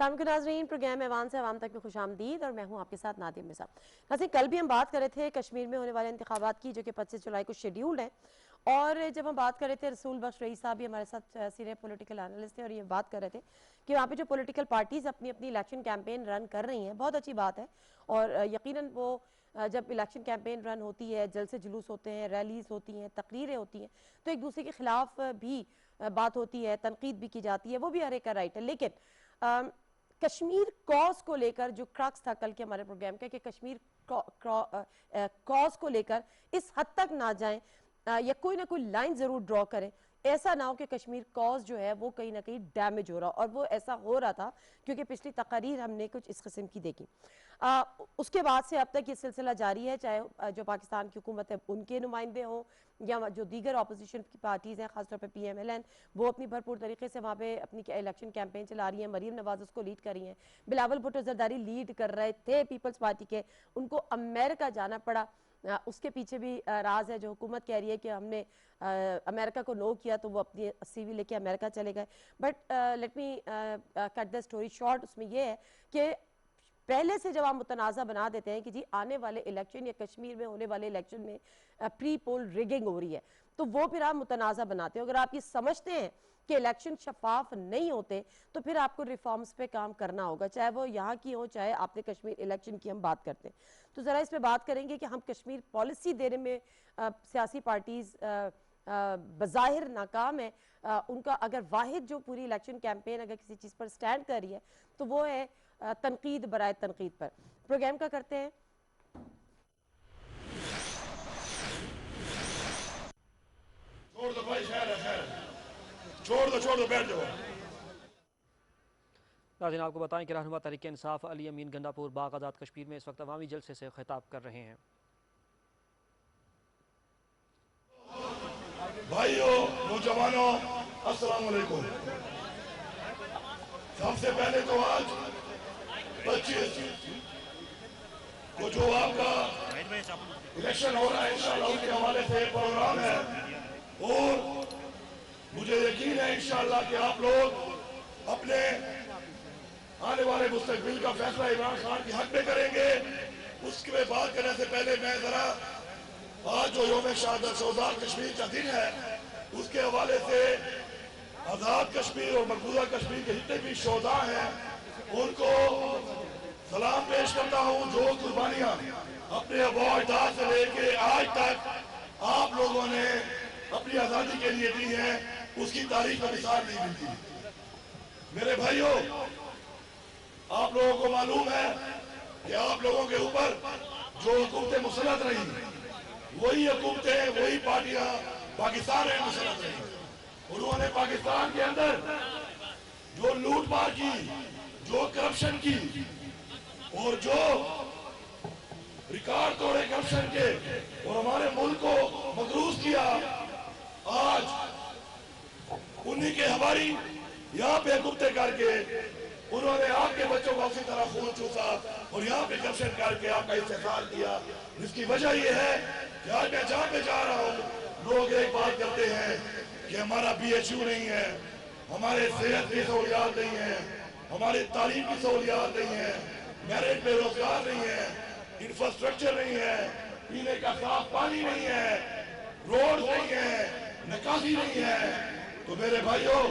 السلام علیکم ناظرین، پروگرام ایوان سے عوام تک میں خوش آمدید اور میں ہوں آپ کے ساتھ نادیہ مرزا۔ ناظرین، کل بھی ہم بات کر رہے تھے کشمیر میں ہونے والے انتخابات کی جو کہ 25 جولائی کو شیڈیولڈ ہیں، اور جب ہم بات کر رہے تھے رسول بخش رئیس صاحب بھی ہمارے ساتھ سینئر پولیٹیکل انالسٹ تھے اور یہ بات کر رہے تھے کہ وہاں پہ جو پولیٹیکل پارٹیز اپنی الیکشن کیمپین رن کر رہی ہیں، بہت اچھی بات ہے، اور یقیناً وہ جب الیکشن کیمپین رن ہوتی ہے، جلسے جلوس ہوتے ہیں، ریلیز ہوتی ہیں، تقریریں ہوتی ہیں، تو ایک دوسرے کے خلاف بھی بات ہوتی ہے، تنقید بھی کی جاتی ہے، وہ بھی ہر ایک کا رائٹ ہے۔ لیکن کشمیر کاز کو لے کر جو کرکس تھا کل کے ہمارے پروگرام کا کہ کشمیر کاز کو لے کر اس حد تک نہ جائیں یا کوئی نہ کوئی لائن ضرور ڈرا کریں، ایسا نہ ہو کہ کشمیر کاز جو ہے وہ کہیں نہ کہیں ڈیمیج ہو رہا، اور وہ ایسا ہو رہا تھا کیونکہ پچھلی تقاریر ہم نے کچھ اس قسم کی دیکھی۔ اس کے بعد سے اب تک یہ سلسلہ جاری ہے، چاہے جو پاکستان کی حکومت ہے ان کے نمائندے ہوں یا جو دیگر اپوزیشن کی پارٹیز ہیں، خاص طور پہ پی ایم ایل این، وہ اپنی بھرپور طریقے سے وہاں پہ اپنی الیکشن کیمپین چلا رہی ہیں، مریم نواز اس کو لیڈ کر رہی ہیں، بلاول بھٹو زرداری لیڈ کر رہے تھے پیپلز پارٹی کے، ان کو امریکہ جانا پڑا۔ اس کے پیچھے بھی راز ہے جو حکومت کہہ رہی ہے کہ ہم نے امریکہ کو نو کیا تو وہ اپنی سی وی لے کے امریکہ چلے گئے۔ But let me cut the story short, اس میں یہ ہے کہ پہلے سے جب آپ متنازع بنا دیتے ہیں کہ جی آنے والے الیکشن یا کشمیر میں ہونے والے الیکشن میں پری پول ریگنگ ہو رہی ہے، تو وہ پھر آپ متنازع بناتے ہیں۔ اگر آپ یہ سمجھتے ہیں کہ الیکشن شفاف نہیں ہوتے تو پھر آپ کو ریفارمز پہ کام کرنا ہوگا، چاہے وہ یہاں کی ہو چاہے آپ نے کشمیر الیکشن کی ہم بات کرتے ہیں۔ تو ذرا اس پہ بات کریں گے کہ ہم کشمیر پالیسی دینے میں سیاسی پارٹیز بظاہر ناکام ہیں، ان کا اگر واحد جو پوری الیکشن کیمپین اگر کسی چیز پر سٹینڈ کر رہی ہے تو وہ ہے تنقید برائے تنقید پر۔ پروگرام کا کرتے ہیں۔ چھوڑ دو بھائی، خیر ہے، خیر ہے، چھوڑ دو بیٹھ جاؤ۔ ناظرین، آپ کو بتائیں کہ رہنما تحریک انصاف علی امین گنڈا پور باغ آزاد کشمیر میں اس وقت عوامی جلسے سے خطاب کر رہے ہیں۔ بھائیو، نوجوانوں، السلام علیکم۔ سب سے پہلے تو آج 25 کو جو آپ کا الیکشن ہو رہا ہے انشاءاللہ اس کے حوالے سے ایک پروگرام ہے، اور مجھے یقین ہے انشاءاللہ کہ آپ لوگ اپنے آنے والے مستقبل کا فیصلہ عمران خان کی حق میں کریں گے۔ اس کے بات کرنے سے پہلے میں ذرا آج جو یوم شہادت شہداء کشمیر کا دن ہے اس کے حوالے سے آزاد کشمیر اور مقبوضہ کشمیر کے جتنے بھی شہداء ہیں ان کو سلام پیش کرتا ہوں، جو قربانیاں اپنے آباء و اجداد سے لے کے آج تک آپ لوگوں نے اپنی آزادی کے لیے دی ہیں، اس کی تاریخ میں مثال نہیں ملتی۔ میرے بھائیوں، آپ لوگوں کو معلوم ہے کہ آپ لوگوں کے اوپر جو حکومتیں مسلط رہی، وہی حکومتیں، وہی پارٹیاں پاکستان میں مسلط رہی۔ انہوں نے پاکستان کے اندر جو لوٹ مار کی، جو کرپشن کی اور جو ریکارڈ توڑے کرپشن کے اور ہمارے ملک کو مغروض کیا، آج انہی کے ہماری یہاں پہ حکومتیں کر کے انہوں نے آپ کے بچوں کو اسی طرح خون چوسا اور یہاں پہ کرپشن کر کے آپ کا استحصال کیا۔ جس کی وجہ یہ ہے کہ آج میں جہاں پہ جا رہا ہوں لوگ ایک بات کرتے ہیں کہ ہمارا بی ایچ یو نہیں ہے، ہمارے صحت کی سہولیات نہیں ہیں، ہماری تعلیم کی سہولیات نہیں ہیں، میرٹ پہ روزگار نہیں ہے، انفراسٹرکچر نہیں ہے، پینے کا صاف پانی نہیں ہے، روڈ نہیں ہے، نکاسی نہیں ہے۔ تو میرے بھائیوں،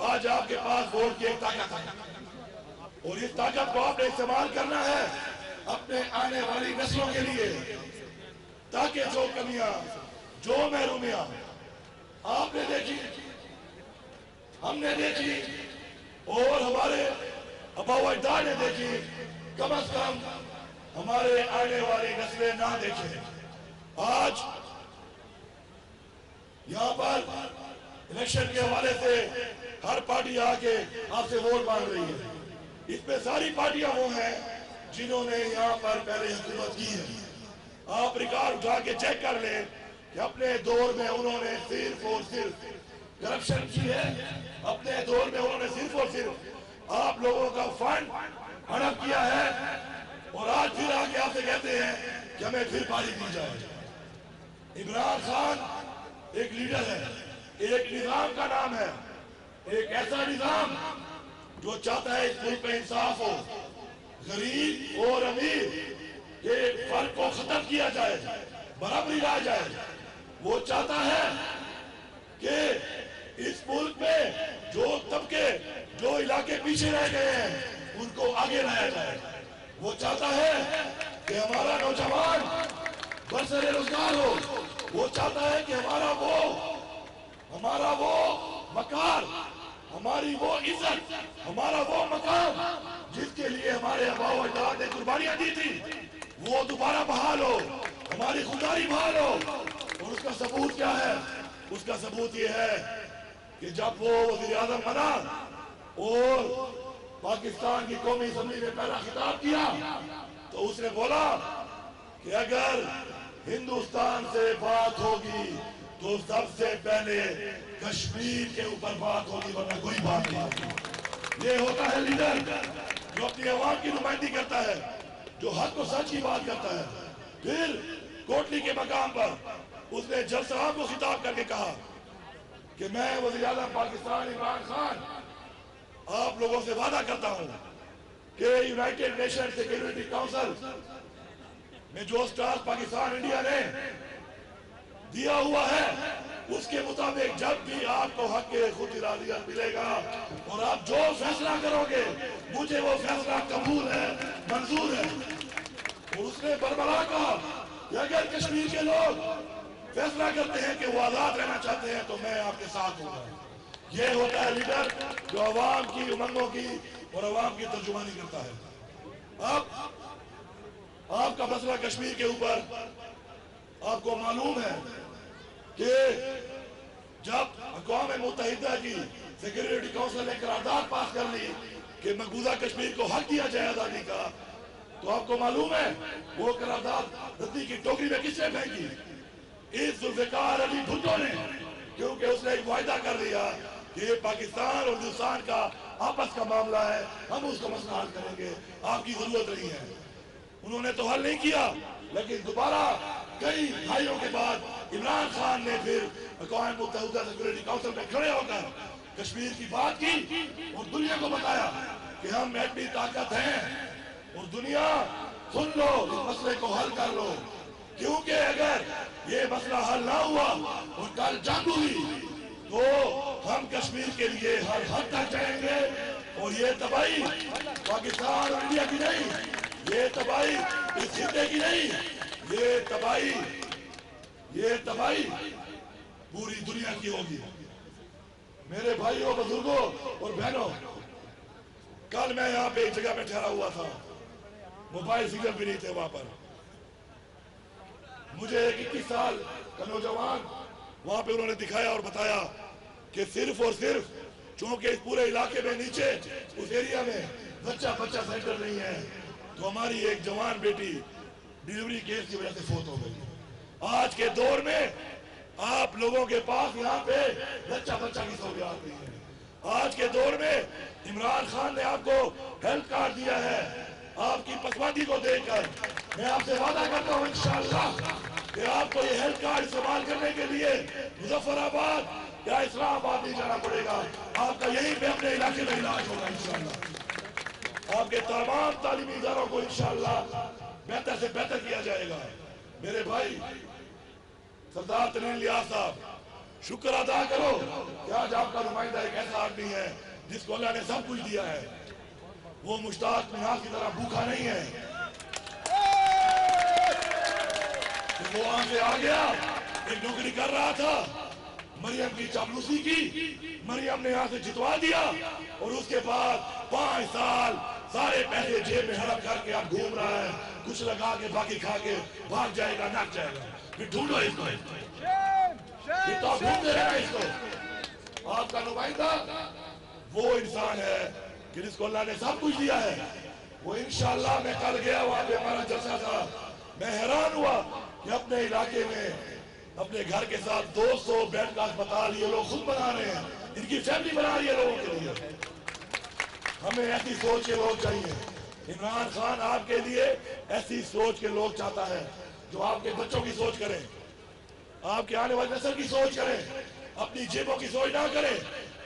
آج آپ کے پاس ووٹ کی ایک طاقت ہے اور اس طاقت کو آپ نے استعمال کرنا ہے اپنے آنے والی نسلوں کے لیے، تاکہ جو کمیاں، جو محرومیاں آپ نے دیکھی، ہم نے دیکھی اور ہمارے آباء و اجداد نے دیکھی، کم از کم ہمارے آنے والی نسلیں نہ دیکھیں۔ آج یہاں پر الیکشن کے حوالے سے ہر پارٹی آکے آپ سے ووٹ مانگ رہی ہے۔ اس میں ساری پارٹیاں وہ ہیں جنہوں نے یہاں پر پہلے حکومت کی ہے۔ آپ ریکارڈ اٹھا کے چیک کر لیں کہ اپنے دور میں انہوں نے صرف اور صرف کرپشن کی ہے، اپنے دور میں انہوں نے صرف اور صرف آپ لوگوں کا فنڈ ہڑپ کیا ہے، اور آج پھر آگے آپ سے کہتے ہیں کہ ہمیں پھر پاری دی جائے۔ عمران خان ایک لیڈر ہے، ایک نظام کا نام ہے، ایک ایسا نظام جو چاہتا ہے اس ملک میں انصاف ہو، غریب اور امیر کے فرق کو ختم کیا جائے، برابری لایا جائے، وہ چاہتا ہے کہ اس ملک میں جو طبقے، جو علاقے پیچھے رہ گئے ہیں ان کو آگے لایا جائے، وہ چاہتا ہے کہ ہمارا نوجوان برسر روزگار ہو، وہ چاہتا ہے کہ ہمارا وہ مکار، ہماری وہ عزت، ہمارا وہ مقام جس کے لیے ہمارے آباء و اجداد نے قربانیاں دی تھی وہ دوبارہ بحال ہو، ہماری خودداری بحال ہو۔ اور اس کا ثبوت کیا ہے؟ اس کا ثبوت یہ ہے کہ جب وہ وزیر اعظم بنا اور پاکستان کی قومی اسمبلی میں پہلا خطاب کیا تو اس نے بولا کہ اگر ہندوستان سے بات ہوگی تو سب سے پہلے کشمیر کے اوپر بات ہوگی، ورنہ کوئی بات نہیں ہوگی۔ یہ ہوتا ہے لیڈر جو اپنی عوام کی نمائندگی کرتا ہے، جو حق و سچ کی بات کرتا ہے۔ پھر کوٹلی کے مقام پر اس نے جج صاحب کو خطاب کر کے کہا کہ میں وزیر اعظم پاکستان عمران خان آپ لوگوں سے وعدہ کرتا ہوں کہ یونائیٹڈ نیشن سیکیورٹی کاؤنسل میں جو سٹار پاکستان انڈیا نے دیا ہوا ہے اس کے مطابق جب بھی آپ کو حق خود ارادیت ملے گا اور آپ جو فیصلہ کرو گے مجھے وہ فیصلہ قبول ہے، منظور ہے۔ اور اس نے بربلا کہا کہ اگر کشمیر کے لوگ فیصلہ کرتے ہیں کہ وہ آزاد رہنا چاہتے ہیں تو میں آپ کے ساتھ ہوں گا۔ یہ ہوتا ہے لیڈر جو عوام کی امنگوں کی اور عوام کی ترجمانی کرتا ہے۔ اب آپ کا مسئلہ کشمیر کے اوپر آپ کو معلوم ہے کہ جب اقوام متحدہ کی سیکیورٹی کونسل نے قرارداد پاس کر لی کہ مقبوضہ کشمیر کو حق دیا جائے آزادی کا، تو آپ کو معلوم ہے وہ قرارداد ردی کی ٹوکری میں کس نے پھینکی؟ اس ذوالفقار علی بھٹو نے، کیونکہ اس نے ایک وعدہ کر دیا کہ یہ پاکستان اور ہندوستان کا آپس کا معاملہ ہے، ہم اس کا مسئلہ حل کریں گے، آپ کی ضرورت نہیں ہے۔ انہوں نے تو حل نہیں کیا، لیکن دوبارہ کئی دہائیوں کے بعد عمران خان نے پھر اقوام متحدہ سیکورٹی کونسل میں کھڑے ہو کر کشمیر کی بات کی اور دنیا کو بتایا کہ ہم ایٹمی طاقت ہیں اور دنیا سن لو، اس مسئلے کو حل کر لو، کیونکہ اگر یہ مسئلہ حل نہ ہوا اور کل جنگ ہوئی تو ہم کشمیر کے لیے ہر حد تک جائیں گے، اور یہ تباہی پاکستان اور انڈیا کی نہیں، یہ تباہی اس خطے کی نہیں، یہ تباہی پوری دنیا کی ہوگی۔ میرے بھائیوں، بزرگوں اور بہنوں، کل میں یہاں پہ ایک جگہ پہ ٹھہرا ہوا تھا، موبائل سگنل بھی نہیں تھے وہاں پر۔ مجھے ایک 21 سال کا نوجوان وہاں پہ انہوں نے دکھایا اور بتایا کہ صرف اور صرف چونکہ اس پورے علاقے میں نیچے اس ایریا میں بچہ سینٹر نہیں ہے تو ہماری ایک جوان بیٹی ڈیلیوری کیس کی وجہ سے فوت ہو گئی۔ آج کے دور میں آپ لوگوں کے پاس یہاں پہ بچہ کی سہولیات نہیں ہے۔ آج کے دور میں عمران خان نے آپ کو ہیلتھ کارڈ دیا ہے، آپ کی پسماندگی کو دیکھ کر میں آپ سے وعدہ کرتا ہوں انشاءاللہ کہ آپ کو یہ ہیلتھ کارڈ استعمال کرنے کے لیے مظفر آباد یا اسلام آباد نہیں جانا پڑے گا، آپ کا یہیں پہ اپنے علاقے میں علاج ہوگا انشاءاللہ۔ آپ کے تمام تعلیمی اداروں کو انشاءاللہ بہتر سے بہتر کیا جائے گا۔ میرے بھائی سردار تنین الیاس صاحب، شکر ادا کرو کہ آج آپ کا نمائندہ ایک ایسا آدمی ہے جس کو اللہ نے سب کچھ دیا ہے، وہ مشتاق مناز کی طرح بھوکا نہیں ہے کہ وہ وہاں سے آ گیا، ایک نوکری کر رہا تھا، مریم کی چاپلوسی کی، مریم نے یہاں سے جتوا دیا اور اس کے بعد 5 سال سارے پیسے جیب میں ہڑپ کر کے اب گھوم رہا ہے، کچھ لگا کے باقی کھا کے بھاگ جائے گا، نک جائے گا۔ پھر ڈھونڈو اس کو، پھر تو ڈھونڈتے رہنا اس کو۔ آپ کا نمائندہ وہ انسان ہے کہ جس کو اللہ نے سب کچھ دیا ہے۔ وہ انشاءاللہ، میں کل گیا وہاں پہ ہمارا جلسہ تھا، میں حیران ہوا کہ اپنے علاقے میں اپنے گھر کے ساتھ 200 بیڈ کا اسپتال یہ لوگ خود بنا رہے ہیں، ان کی فیملی بنا رہی ہے لوگوں کے لیے۔ ہمیں ایسی سوچ کے لوگ چاہیے۔ عمران خان آپ کے لیے ایسی سوچ کے لوگ چاہتا ہے جو آپ کے بچوں کی سوچ کریں، آپ کے آنے والی نسل کی سوچ کریں، اپنی جیبوں کی سوچ نہ کریں۔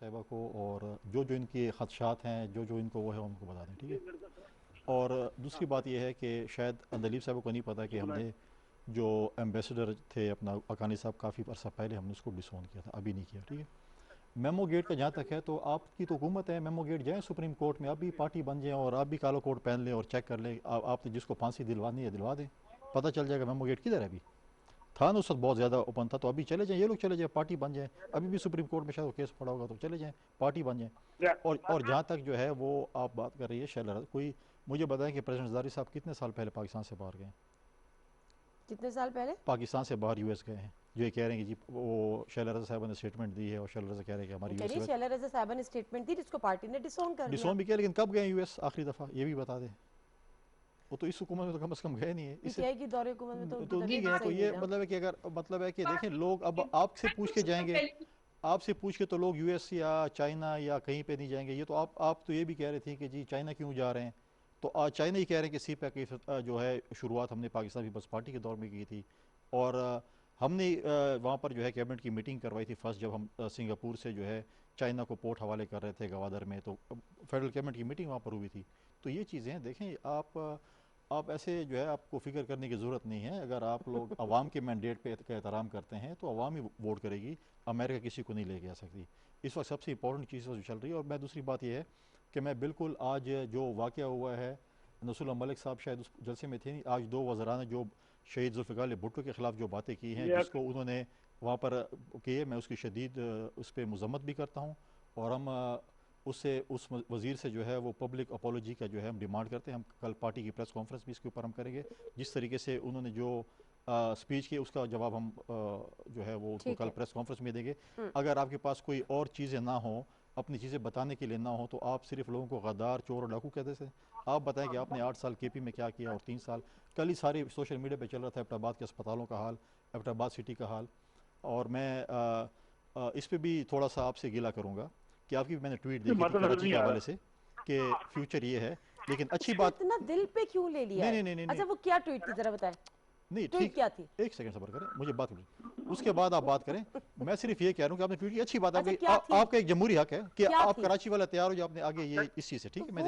صاحبہ کو اور جو ان کے خدشات ہیں جو ان کو وہ ہے ان کو بتا دیں، ٹھیک ہے. اور دوسری بات یہ ہے کہ شاید اندلیب صاحب کو نہیں پتا کہ ہم نے جو ایمبیسڈر تھے اپنا اکانی صاحب کافی عرصہ پہلے ہم نے اس کو ڈسون کیا تھا، ابھی نہیں کیا، ٹھیک ہے. میمو گیٹ کا جہاں تک ہے تو آپ کی تو حکومت ہے، میمو گیٹ جائیں سپریم کورٹ میں، آپ بھی پارٹی بن جائیں اور آپ بھی کالا کوٹ پہن لیں اور چیک کر لیں. آپ نے جس کو پھانسی دلوانی ہے دلوا دیں، پتہ چل جائے گا میمو گیٹ کدھر ہے. ابھی تھا نا اس وقت بہت زیادہ اوپن تھا، تو ابھی چلے جائیں، یہ لوگ چلے جائیں، پارٹی بن جائیں. ابھی بھی سپریم کورٹ میں شاید وہ کیس پڑا ہوگا، تو چلے جائیں پارٹی بن جائیں. اور جہاں تک جو ہے وہ آپ بات کر رہی ہے شیلر، کوئی مجھے بتائیں کہ پریزیڈنٹ زرداری صاحب کتنے سال پہلے پاکستان سے باہر گئے ہیں؟ کتنے سال پہلے پاکستان سے باہر US گئے ہیں. جو یہ کہہ رہے ہیں کہ جی وہ شیلر رضا صاحب نے اسٹیٹمنٹ دی ہے اور شیلر رضا کہہ رہے ہیں کہ ہماری کہہ رہی US شیلر رضا صاحبہ نے اسٹیٹمنٹ دی جس کو پارٹی نے ڈسون کر دیا. ڈسون بھی کیا، لیکن کب گئے US آخری دفعہ یہ بھی بتا دیں. وہ تو اس حکومت میں تو کم از کم گئے نہیں ہے، اس PTI کی دور حکومت میں تو ان کی تو نہیں طبیعت گئے. تو صحیح یہ نہیں نا. مطلب ہے کہ اگر مطلب ہے کہ دیکھیں لوگ اب آپ سے پوچھ کے جائیں گے، آپ سے پوچھ کے تو لوگ US یا چائنا یا کہیں پہ نہیں جائیں گے. یہ تو آپ تو یہ بھی کہہ رہے تھے کہ جی چائنا کیوں جا رہے ہیں، تو چائنا ہی کہہ رہے ہیں کہ سی پیک کی جو ہے شروعات ہم نے پاکستان پیپلز پارٹی کے دور میں کی تھی. اور ہم نے وہاں پر جو ہے کیبنٹ کی میٹنگ کروائی تھی فرسٹ، جب ہم سنگاپور سے جو ہے چائنا کو پورٹ حوالے کر رہے تھے گوادر میں، تو فیڈرل کیبنٹ کی میٹنگ وہاں پر ہوئی تھی. تو یہ چیزیں ہیں. دیکھیں آپ ایسے جو ہے آپ کو فکر کرنے کی ضرورت نہیں ہے. اگر آپ لوگ عوام کے مینڈیٹ پہ کا احترام کرتے ہیں تو عوام ہی ووٹ کرے گی. امریکہ کسی کو نہیں لے کے آ سکتی. اس وقت سب سے امپورٹنٹ چیز جو چل رہی ہے. اور میں دوسری بات یہ ہے کہ میں بالکل آج جو واقعہ ہوا ہے، نصر اللہ ملک صاحب شاید اس جلسے میں تھے نہیں، آج 2 وزراء نے جو شہید ذوالفقار علی بھٹو کے خلاف جو باتیں کی ہیں، جس کو انہوں نے وہاں پر کی ہے، میں اس کی شدید اس پہ مذمت بھی کرتا ہوں. اور ہم اس وزیر سے جو ہے وہ پبلک اپولوجی کا جو ہے ہم ڈیمانڈ کرتے ہیں. ہم کل پارٹی کی پریس کانفرنس بھی اس کے اوپر ہم کریں گے. جس طریقے سے انہوں نے جو سپیچ کی اس کا جواب ہم جو ہے وہ کل پریس کانفرنس میں دیں گے. اگر آپ کے پاس کوئی اور چیزیں نہ ہوں، اپنی چیزیں بتانے کے لیے نہ ہوں، تو آپ صرف لوگوں کو غدار، چور اور ڈاکو کہتے تھے. آپ بتائیں کہ آپ نے 8 سال KP میں کیا کیا اور 3 سال. کل ہی سارے سوشل میڈیا پہ چل رہا تھا ایبٹ آباد کے اسپتالوں کا حال، ایبٹ آباد سٹی کا حال. اور میں اس پہ بھی تھوڑا سا آپ سے گلہ کروں گا کہ آپ کی میں نے ٹویٹ دیکھی تھی کراچی کے حوالے سے کہ فیوچر یہ ہے. لیکن اچھی بات اتنا دل پہ کیوں لے لیا ہے؟ نہیں اچھا وہ کیا ٹویٹ تھی ذرا بتائیں. نہیں ٹویٹ کیا تھی؟ ایک سیکنڈ صبر کریں، مجھے بات کریں، اس کے بعد آپ بات کریں. میں صرف یہ کہہ رہا ہوں کہ آپ نے ٹویٹ کی، اچھی بات ہے. آپ کا ایک جمہوری حق ہے کہ آپ کراچی والا تیار ہو جو آپ نے آگے یہ اس چیز سے، ٹھیک ہے.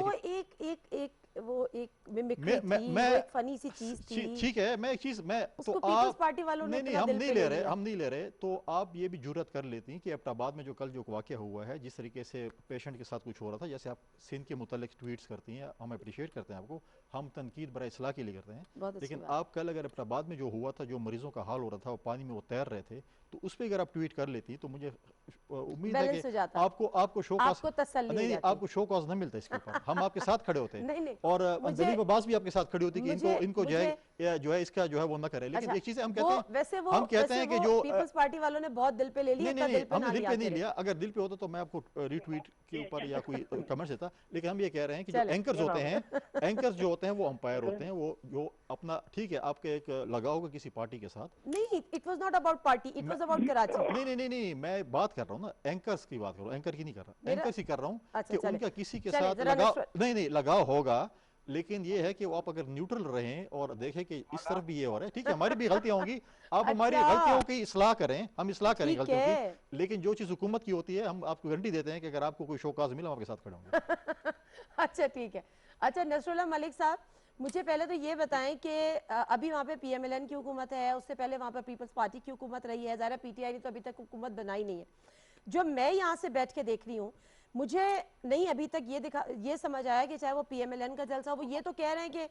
وہ ایک ممکری تھی، وہ ایک فنی سی چیز تھی. ٹھیک ہے. میں ایک چیز میں تو پیپلز پارٹی والوں نے ہم نہیں لے رہے. تو آپ یہ بھی جرات کر لیتی ہیں کہ ایبٹ آباد میں جو کل جو واقعہ ہوا ہے، جس طریقے سے پیشنٹ کے ساتھ کچھ ہو رہا تھا، جیسے آپ سندھ کے متعلق ٹویٹس کرتی ہیں، ہم اپریشیٹ کرتے ہیں آپ کو، ہم تنقید برائے اصلاح کے لیے کرتے ہیں. لیکن آپ کل اگر ایبٹ آباد میں جو ہوا تھا، جو مریضوں کا حال ہو رہا تھا، وہ پانی میں وہ تیر رہے تھے، تو اس پہ اگر آپ ٹویٹ کر لیتی تو مجھے امید ہے کہ آپ کو شو کاز نہ ملتا اس کے اوپر. ہم آپ کے ساتھ کھڑے ہوتے ہیں اور اندلیب عباس بھی آپ کے ساتھ کھڑی ہوتی کہ ان کو جو ہے اس کا جو ہے وہ نہ کرے. لیکن ایک چیز ہم کہتے ہیں کہ جو پیپلز پارٹی والوں نے بہت دل پہ لے لیا. نہیں ہم نے دل پہ نہیں لیا. اگر دل پہ ہوتا تو میں آپ کو ری ٹویٹ کے اوپر یا کوئی کمنٹس دیتا. لیکن ہم یہ کہہ رہے ہیں کہ جو اینکرز جو ہوتے ہیں وہ امپائر ہوتے ہیں، وہ جو اپنا ٹھیک ہے آپ کا ایک لگاؤ ہوگا کسی پارٹی کے ساتھ. نہیں، it was not about party, it was about Karachi. نہیں میں بات کر رہا ہوں نا اینکرز کی بات کر رہا ہوں. اینکر کی نہیں کر رہا، اینکرز ہی کر رہا ہوں کہ ان کا کسی کے ساتھ لگاؤ ہوگا. لیکن یہ ہے کہ آپ اگر نیوٹرل رہیں اور دیکھیں کہ اس طرف بھی یہ ہو رہا ہے، ٹھیک ہے ہماری بھی غلطیاں ہوں گی، آپ ہماری غلطیوں کی اصلاح کریں، ہم اصلاح کریں غلطیوں کی. لیکن جو چیز حکومت کی ہوتی ہے ہم آپ کو گارنٹی دیتے ہیں کہ اگر آپ کو کوئی شوکاز ملا ہم آپ کے ساتھ کھڑے ہوں گے. اچھا ٹھیک ہے. اچھا نصر اللہ ملک صاحب، مجھے پہلے تو یہ بتائیں کہ ابھی وہاں پہ PMLN کی حکومت ہے، اس سے پہلے وہاں پہ پیپلز پارٹی کی حکومت رہی ہے. ظاہر PTI نے تو ابھی تک حکومت بنائی نہیں ہے. جو میں یہاں سے بیٹھ کے دیکھ رہی ہوں، مجھے نہیں ابھی تک یہ سمجھ آیا کہ چاہے وہ PMLN کا جلسہ، وہ یہ تو کہہ رہے ہیں کہ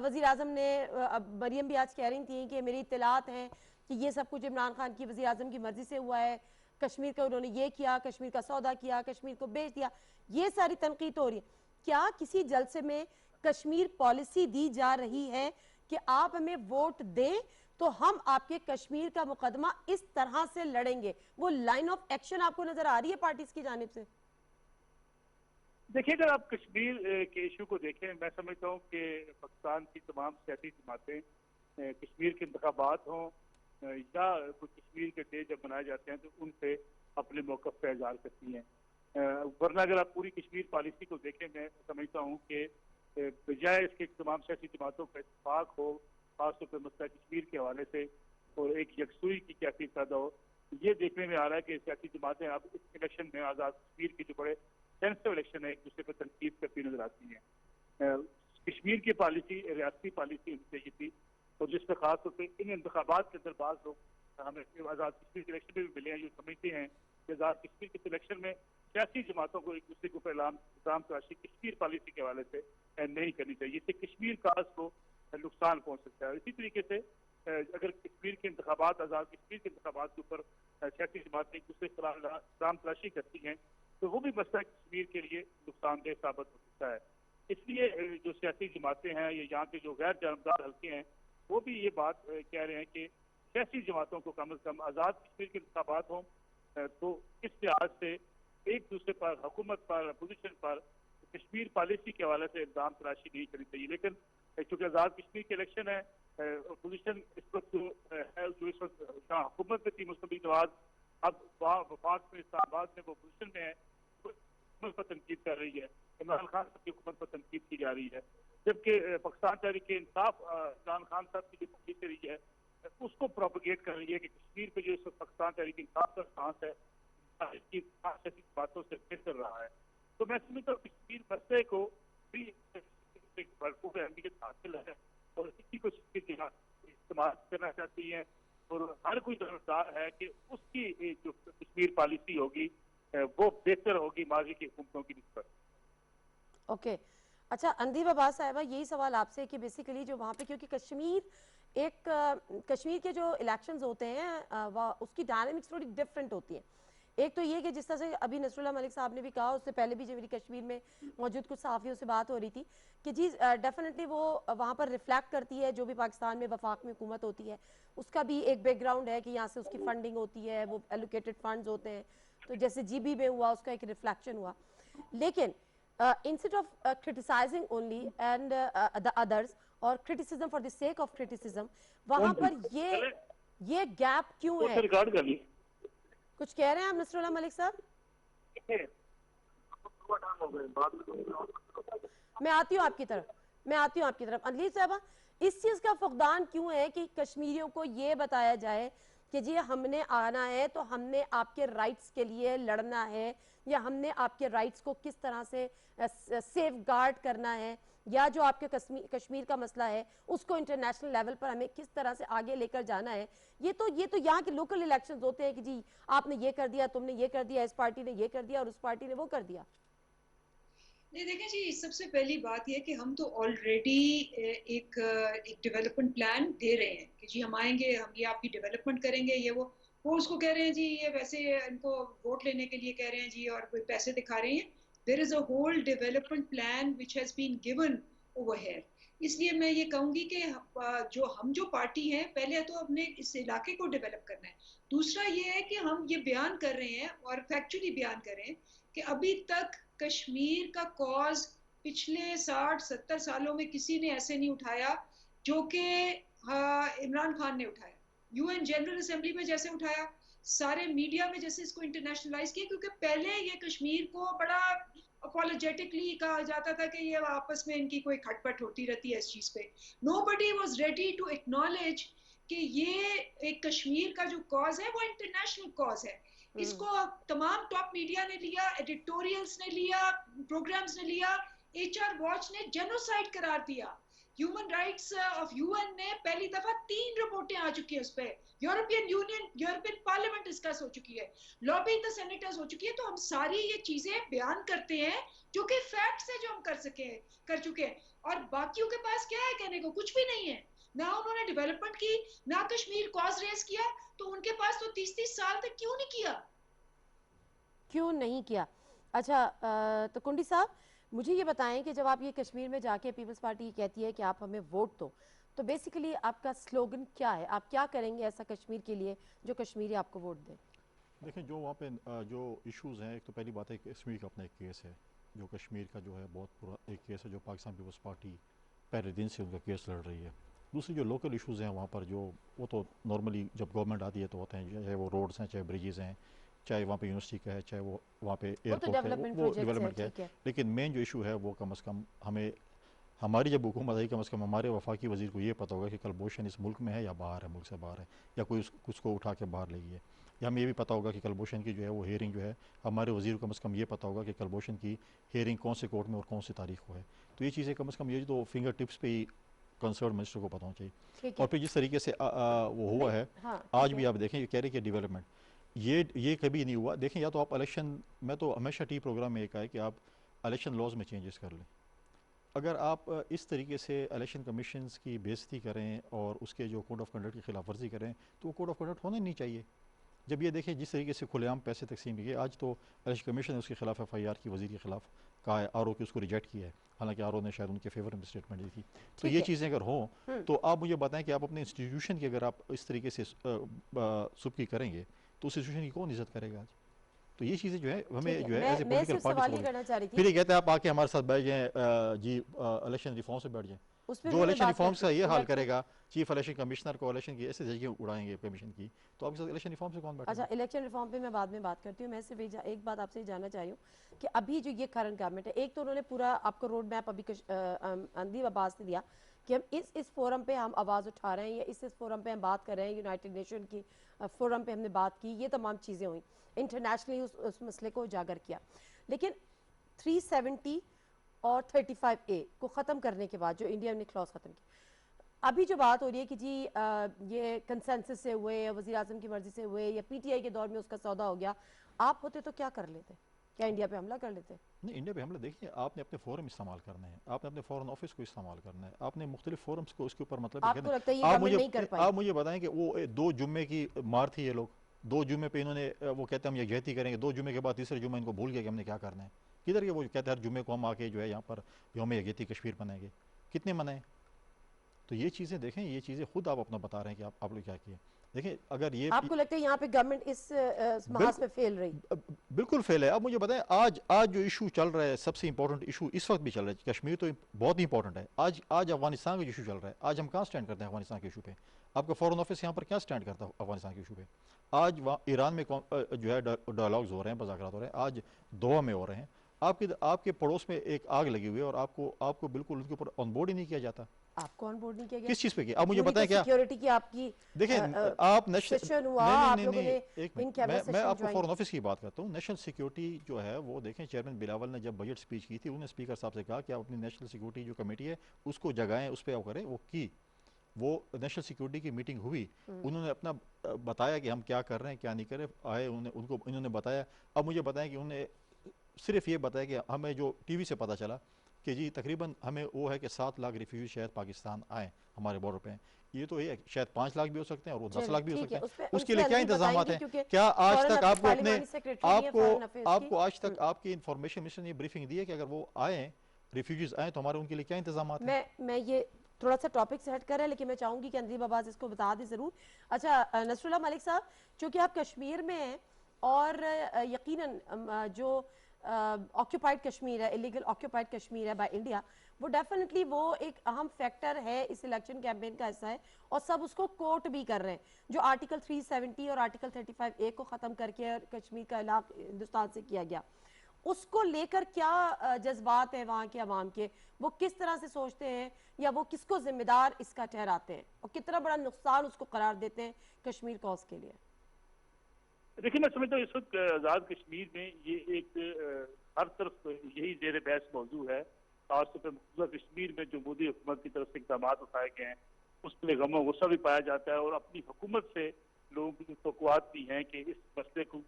وزیر اعظم نے، مریم بھی آج کہہ رہی تھیں کہ میری اطلاعات ہیں کہ یہ سب کچھ عمران خان کی وزیر اعظم کی مرضی سے ہوا ہے، کشمیر کا انہوں نے یہ کیا، کشمیر کا سودا کیا، کشمیر کو بیچ دیا. یہ ساری تنقید ہو رہی ہے. کیا کسی جلسے میں کشمیر پالیسی دی جا رہی ہے کہ آپ ہمیں ووٹ دیں تو ہم آپ کے کشمیر کا مقدمہ اس طرح سے لڑیں گے؟ وہ لائن آف ایکشن آپ کو نظر آ رہی ہے پارٹیز کی جانب سے؟ دیکھیں اگر آپ کشمیر کے ایشو کو دیکھیں، میں سمجھتا ہوں کہ پاکستان کی تمام سیاسی جماعتیں کشمیر کے انتخابات ہوں یا کوئی کشمیر کے ڈے جب منائے جاتے ہیں تو ان پہ اپنے موقف کا اظہار کرتی ہیں. ورنہ اگر آپ پوری کشمیر پالیسی کو دیکھیں، میں سمجھتا ہوں کہ بجائے اس کے تمام سیاسی جماعتوں کا اتفاق ہو، خاص طور پہ مسئلہ کشمیر کے حوالے سے، اور ایک یکسوئی کی کیفیت پیدا ہو، یہ دیکھنے میں آ رہا ہے کہ سیاسی جماعتیں اب اس الیکشن میں آزاد کشمیر کی جو بڑے سینسٹیو الیکشن ہے ایک دوسرے پر تنقید کرتی نظر آتی ہیں. کشمیر کی پالیسی ریاستی پالیسی ہونی چاہیے تھی، اور جس میں خاص طور پہ ان انتخابات کے اندر بعض لوگ ہمیں آزاد کشمیر کے الیکشن میں بھی ملے ہیں جو سمجھتے ہیں کہ آزاد کشمیر کے الیکشن میں سیاسی جماعتوں کو ایک دوسرے کے اوپر الزام تراشی کشمیر پالیسی کے حوالے سے نہیں کرنی چاہیے. اس سے کشمیر کاز کو نقصان پہنچ سکتا ہے. اسی طریقے سے اگر کشمیر کے انتخابات آزاد کشمیر کے انتخابات کے اوپر سیاسی جماعتیں ایک دوسرے کے خلاف الزام تراشی کرتی ہیں تو وہ بھی مسئلہ کشمیر کے لیے نقصان دہ ثابت ہو سکتا ہے. اس لیے جو سیاسی جماعتیں ہیں یا یہاں کے جو غیر جانبدار حلقے ہیں وہ بھی یہ بات کہہ رہے ہیں کہ سیاسی جماعتوں کو کم از کم آزاد کشمیر کے انتخابات ہوں تو اس لحاظ سے ایک دوسرے پر حکومت پر اپوزیشن پر کشمیر پالیسی کے حوالے سے الزام تراشی نہیں کرنی چاہیے. لیکن چونکہ آزاد کشمیر کے الیکشن ہے اپوزیشن اس وقت جو اس وقت جہاں حکومت میں تھی مستقبل نواز اب وفاق میں اسلام آباد میں وہ اپوزیشن میں ہے حکومت پر تنقید کر رہی ہے. عمران خان صاحب کی حکومت پر تنقید کی جا رہی ہے جبکہ پاکستان تحریک انصاف عمران خان صاحب کی جو پالیسی رہی ہے اس کو پروپیگیٹ کر رہی ہے کہ کشمیر پہ جو اس وقت پاکستان تحریک انصاف کا سانس ہے اس کی ایسی باتوں سے بہتر رہا ہے. تو میں سمجھتا ہوں کشمیر مسئلے کو بھی بھرپور اہمیت حاصل ہے اور اسی کو استعمال کرنا چاہتی ہیں اور ہر کوئی طرفدار ہے کہ اس کی جو کشمیر پالیسی ہوگی وہ بہتر ہوگی ماضی کی حکومتوں کی نسبت. اوکے اچھا اندیب عباس صاحبہ یہی سوال آپ سے کہ بیسیکلی جو وہاں پہ کیونکہ کشمیر کے جو الیکشنز ہوتے ہیں اس کی ڈائنامکس تھوڑی ڈفرینٹ ہوتی ہیں. ایک تو یہ کہ جس طرح سے ابھی نصر اللہ ملک صاحب نے بھی کہا اس سے پہلے بھی جو میری کشمیر میں موجود کچھ صحافیوں سے بات ہو رہی تھی کہ جی ڈیفینیٹلی وہ وہاں پر ریفلیکٹ کرتی ہے جو بھی پاکستان میں وفاق میں حکومت ہوتی ہے اس کا بھی ایک بیک گراؤنڈ ہے کہ یہاں سے اس کی فنڈنگ ہوتی ہے وہ ایلوکیٹڈ فنڈز ہوتے ہیں تو جیسے جی بی میں ہوا اس کا ایک ریفلیکشن ہوا. لیکن instead of criticizing only and the others or criticism for the sake of criticism وہاں پر یہ گیپ کیوں ہے؟ کچھ کہہ رہے ہیں آپ نصر اللہ ملک صاحب؟ میں آتی ہوں آپ کی طرف انلیل صاحبہ اس چیز کا فقدان کیوں ہے کہ کشمیریوں کو یہ بتایا جائے کہ جی ہم نے آنا ہے تو ہم نے آپ کے رائٹس کے لیے لڑنا ہے یا ہم نے آپ کے رائٹس کو کس طرح سے سیف گارڈ کرنا ہے یا جو آپ کے کشمیر کا مسئلہ ہے اس کو انٹرنیشنل لیول پر ہمیں کس طرح سے آگے لے کر جانا ہے. یہ تو یہاں کے لوکل الیکشنز ہوتے ہیں کہ جی آپ نے یہ کر دیا تم نے یہ کر دیا اس پارٹی نے یہ کر دیا اور اس پارٹی نے وہ کر دیا. نہیں دیکھیں جی سب سے پہلی بات یہ کہ ہم تو آلریڈی ایک ڈیولپمنٹ پلان دے رہے ہیں کہ جی ہم آئیں گے ہم یہ آپ کی ڈیولپمنٹ کریں گے. یہ وہ اس کو کہہ رہے ہیں جی یہ ویسے ان کو ووٹ لینے کے لیے کہہ رہے ہیں جی اور کوئی پیسے دکھا رہے ہیں. There is a whole development plan which has been given over here. اس لیے میں یہ کہوں گی کہ ہم جو پارٹی ہیں پہلے تو اپنے اس علاقے کو ڈیولپ کرنا ہے. دوسرا یہ ہے کہ ہم یہ بیان کر رہے ہیں اور فیکچولی بیان کر رہے ہیں کہ ابھی تک کشمیر کا کاز پچھلے 60-70 سالوں میں کسی نے ایسے نہیں اٹھایا جو کہ عمران خان نے اٹھایا. UN جنرل اسمبلی میں جیسے اٹھایا, سارے میڈیا میں جیسے اس کو انٹرنیشنلائز کیا, کیونکہ پہلے یہ کشمیر کو بڑا اپولوجیٹکلی کہا جاتا تھا کہ یہ آپس میں ان کی کوئی کھٹ پٹ ہوتی رہتی ہے اس چیز پہ. Nobody was ready to acknowledge کہ یہ ایک کشمیر کا جو کاز ہے وہ انٹرنیشنل کاز ہے. اس کو تمام ٹاپ میڈیا نے لیا, ایڈیٹوریلز نے لیا, پروگرامز نے لیا, HR واچ نے جینوسائیڈ قرار دیا. ہیومن رائٹس آف UN نے پہلی دفعہ 3 رپورٹیں آ چکی ہیں اس پہ. European union, European parliament discuss ہو چکی ہے, لابی دا سینیٹرز ہو چکی ہے. تو ہم ساری یہ چیزیں بیان کرتے ہیں جو کہ فیکٹس ہے جو ہم کر چکے ہیں, اور باقیوں کے پاس کیا ہے کہنے کو؟ کچھ بھی نہیں ہے. نہ انہوں نے ڈیولپمنٹ کی, نہ کشمیر کاز ریز کیا. تو ان کے پاس تو 30 سال تک کیوں نہیں کیا؟ اچھا تو کنڈی صاحب مجھے یہ بتائیں کہ جب آپ یہ کشمیر میں جا کے پیپلز پارٹی کہتی ہے کہ آپ ہمیں ووٹ دو تو بیسیکلی آپ کا سلوگن کیا ہے؟ آپ کیا کریں گے ایسا کشمیر کے لیے جو کشمیری آپ کو ووٹ دیں؟ دیکھیں جو وہاں پہ جو ایشوز ہیں, ایک تو پہلی بات ہے کہ کشمیر کا اپنا ایک کیس ہے جو کشمیر کا جو ہے بہت پورا ایک کیس ہے جو پاکستان پیپلز پارٹی پہلے دن سے ان کا کیس لڑ رہی ہے. دوسری جو لوکل ایشوز ہیں وہاں پر جو وہ تو نارملی جب گورنمنٹ آتی ہے تو ہوتے ہیں, چاہے وہ روڈز ہیں, چاہے بریجز ہیں, چاہے وہاں پہ یونیورسٹی کا ہے, چاہے وہ وہاں پہ ایئرپورٹ ہے, وہ ڈیولپمنٹ کا ہے. لیکن مین جو ایشو ہے وہ کم از کم ہماری جب حکومت آئی کم از کم ہمارے وفاقی وزیر کو یہ پتہ ہوگا کہ کلبھوشن اس ملک میں ہے یا باہر ہے, ملک سے باہر ہے, یا کوئی اس کو اٹھا کے باہر لے گئی ہے, یا ہمیں یہ بھی پتہ ہوگا کہ کلبھوشن کی جو ہے وہ ہیئرنگ جو ہے ہمارے وزیر کو کم از کم یہ پتہ ہوگا کہ کلبھوشن کی ہیئرنگ کون سے کورٹ میں اور کون سی تاریخ کو ہے. تو یہ چیزیں کم از کم یہ تو فنگر ٹپس پہ ہی کنسرن منسٹر کو پتہ ہونا چاہیے. اور پھر جس طریقے سے وہ ہوا ہے آج بھی آپ دیکھیں یہ کہہ رہے کہ ڈیولپمنٹ یہ کبھی نہیں ہوا. دیکھیں یا تو آپ الیکشن میں تو ہمیشہ ٹی پروگرام میں ایک ہے کہ آپ الیکشن لاز میں چینجز کر لیں. اگر آپ اس طریقے سے الیکشن کمیشنز کی بے عزتی کریں اور اس کے جو کوڈ آف کنڈکٹ کی خلاف ورزی کریں تو وہ کوڈ آف کنڈکٹ ہونا نہیں چاہیے. جب یہ دیکھیں جس طریقے سے کھلے عام پیسے تقسیم کیے, آج تو الیکشن کمیشن نے اس کے خلاف ایف آئی آر کی وزیر کے خلاف کہا ہے, آر او کی اس کو ریجیکٹ کیا ہے, حالانکہ آر او نے شاید ان کے فیور میں اسٹیٹمنٹ دی تھی. تو یہ چیزیں اگر ہوں تو آپ مجھے بتائیں کہ آپ اپنے انسٹیٹیوشن کی اگر آپ اس طریقے سے سبکی کریں گے تو اس انسٹیٹیوشن کی کون عزت کرے گا آج. تو یہ چیزیں جو ہے ہمیں جو ہے ایز اے پولیٹیکل پارٹی پھر یہ کہتے ہیں آپ آ کے ہمارے ساتھ بیٹھ جائیں جی الیکشن ریفارم سے بیٹھ جائیں. جو الیکشن ریفارمس کا یہ حال کرے گا چیف الیکشن کمشنر کو الیکشن کی ایسے جگہ اڑائیں گے کمیشن کی, تو آپ کے ساتھ الیکشن ریفارم سے کون بیٹھے گا. اچھا الیکشن ریفارم پہ میں بعد میں بات کرتی ہوں. میں صرف ایک بات آپ سے جاننا چاہی ہوں کہ ابھی جو یہ کرنٹ گورنمنٹ ہے, ایک تو انہوں نے پورا آپ کو روڈ میپ ابھی اندیب عباس نے دیا کہ ہم اس فورم پہ ہم آواز اٹھا رہے ہیں یا اس فورم پہ ہم بات کر رہے ہیں, یونائٹڈ نیشن کی فورم پہ ہم نے بات کی, یہ تمام چیزیں ہوئیں, انٹرنیشنلی اس مسئلے کو اجاگر کیا. لیکن 370 اور 35A کو ختم کرنے کے بعد جو انڈیا نے کلاس ختم کی, ابھی جو بات ہو رہی ہے کہ جی یہ کنسنسس سے ہوئے یا وزیر اعظم کی مرضی سے ہوئے یا پی ٹی آئی کے دور میں اس کا سودا ہو گیا, آپ ہوتے تو کیا کر لیتے؟ کیا انڈیا پہ حملہ کر لیتے؟ نہیں, انڈیا پہ حملہ دیکھیے آپ نے اپنے فورم استعمال کرنا ہے, آپ نے اپنے فورن آفس کو استعمال کرنا ہے, آپ نے مختلف فورمز کو اس کے اوپر مطلب آپ کو لگتا ہے یہ گورنمنٹ نہیں کر پائی؟ آپ مجھے بتائیں کہ وہ 2 جمعے کی مار تھی, یہ لوگ 2 جمعے پہ انہوں نے وہ کہتے ہیں ہم یکجہتی کریں گے, 2 جمعے کے بعد تیسرے جمعے ان کو بھول گیا کہ ہم نے کیا کرنا ہے. کدھر کے وہ کہتے ہیں ہر جمعے کو ہم آ کے جو ہے یہاں پر یوم یکجہتی کشمیر منائیں گے, کتنے منائیں؟ تو یہ چیزیں دیکھیں, یہ چیزیں خود آپ اپنا بتا رہے ہیں کہ آپ لوگ کیا کیے. دیکھیں اگر یہ آپ کو لگتا ہے یہاں پہ گورنمنٹ اس محاذ میں فیل رہی؟ بالکل فیل ہے. اب مجھے بتائیں آج جو ایشو چل رہا ہے, سب سے امپورٹنٹ ایشو اس وقت بھی چل رہا ہے, کشمیر تو بہت ہی امپورٹنٹ ہے. آج افغانستان کا جو ایشو چل رہا ہے, آج ہم کہاں سٹینڈ کرتے ہیں افغانستان کے ایشو پہ؟ آپ کا فورن آفس یہاں پر کیا سٹینڈ کرتا ہے افغانستان کے ایشو پہ؟ آج ایران میں جو ہے ڈائلاگز ہو رہے ہیں, مذاکرات ہو رہے ہیں, آج دوحہ میں ہو رہے ہیں. آپ کے پڑوس میں ایک آگ لگی ہوئی ہے اور آپ کو بالکل ان کے اوپر آن بورڈ ہی نہیں کیا جاتا. آپ کو آن بورڈ نہیں کیا گیا؟ کس چیز پہ کیا؟ آپ مجھے بتائیں کیا سیکیورٹی کی آپ کی دیکھیں آپ سیشن ہوا, آپ لوگوں نے میں آپ کو فورن آفس کی بات کرتا ہوں. نیشنل سیکیورٹی جو ہے وہ دیکھیں چیئرمین بلاول نے جب بجٹ سپیچ کی تھی, انہوں نے اسپیکر صاحب سے کہا کہ آپ اپنی نیشنل سیکیورٹی جو کمیٹی ہے اس کو جگائیں, اس پہ وہ کریں. وہ کی وہ نیشنل سیکیورٹی کی میٹنگ ہوئی, انہوں نے اپنا بتایا کہ ہم کیا کر رہے ہیں کیا نہیں کر رہے, آئے انہوں نے بتایا. اب مجھے بتائیں کہ انہوں نے صرف یہ بتایا کہ ہمیں جو ٹی وی سے پتہ چلا کہ جی تقریباً ہمیں وہ ہے کہ 7 لاکھ ریفیوجی شاید پاکستان آئیں ہمارے بارڈر پہ. یہ تو یہ شاید 5 لاکھ بھی ہو سکتے ہیں اور وہ 10 لاکھ بھی ہو سکتے ہیں. اس کے لیے کیا انتظامات ہیں؟ کیا آج تک آپ کو اپنے آپ کو آج تک آپ کی انفارمیشن مشن نے بریفنگ دی ہے کہ اگر وہ آئیں ریفیوجیز آئیں تو ہمارے ان کے لیے کیا انتظامات ہیں؟ میں یہ تھوڑا سا ٹاپک سے ہٹ کر ہے, لیکن میں چاہوں گی کہ اندیب عباس اس کو بتا دیں ضرور. اچھا نصر اللہ ملک صاحب, چونکہ آپ کشمیر میں ہیں اور یقیناً جو آکیوپائڈ کشمیر ہے, الیگل آکیوپائڈ کشمیر ہے بائی انڈیا, وہ ڈیفینیٹلی وہ ایک اہم فیکٹر ہے اس الیکشن کیمپین کا حصہ ہے, اور سب اس کو کوٹ بھی کر رہے ہیں. جو آرٹیکل 370 اور آرٹیکل 35A کو ختم کر کے کشمیر کا علاقہ ہندوستان سے کیا گیا, اس کو لے کر کیا جذبات ہیں وہاں کے عوام کے؟ وہ کس طرح سے سوچتے ہیں یا وہ کس کو ذمہ دار اس کا ٹھہراتے ہیں, اور کتنا بڑا نقصان اس کو قرار دیتے ہیں کشمیر کوز کے لیے؟ دیکھیں میں سمجھتا ہوں اس وقت آزاد کشمیر میں یہ ایک ہر طرف یہی زیر بحث موضوع ہے. خاص طور پہ مقبوضہ کشمیر میں جو مودی حکومت کی طرف سے اقدامات اٹھائے گئے ہیں اس پہ غم و غصہ بھی پایا جاتا ہے, اور اپنی حکومت سے لوگوں کی توقعات بھی ہیں کہ اس مسئلے کو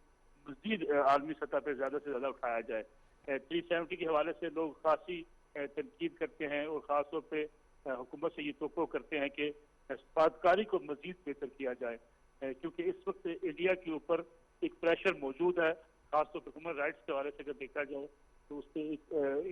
مزید عالمی سطح پہ زیادہ سے زیادہ اٹھایا جائے. 370 کے حوالے سے لوگ خاصی تنقید کرتے ہیں اور خاص طور پہ حکومت سے یہ توقع کرتے ہیں کہ سفارتکاری کو مزید بہتر کیا جائے, کیونکہ اس وقت انڈیا کے اوپر ایک پریشر موجود ہے. خاص طور پر ہیومن رائٹس کے حوالے سے اگر دیکھا جائے تو اس پہ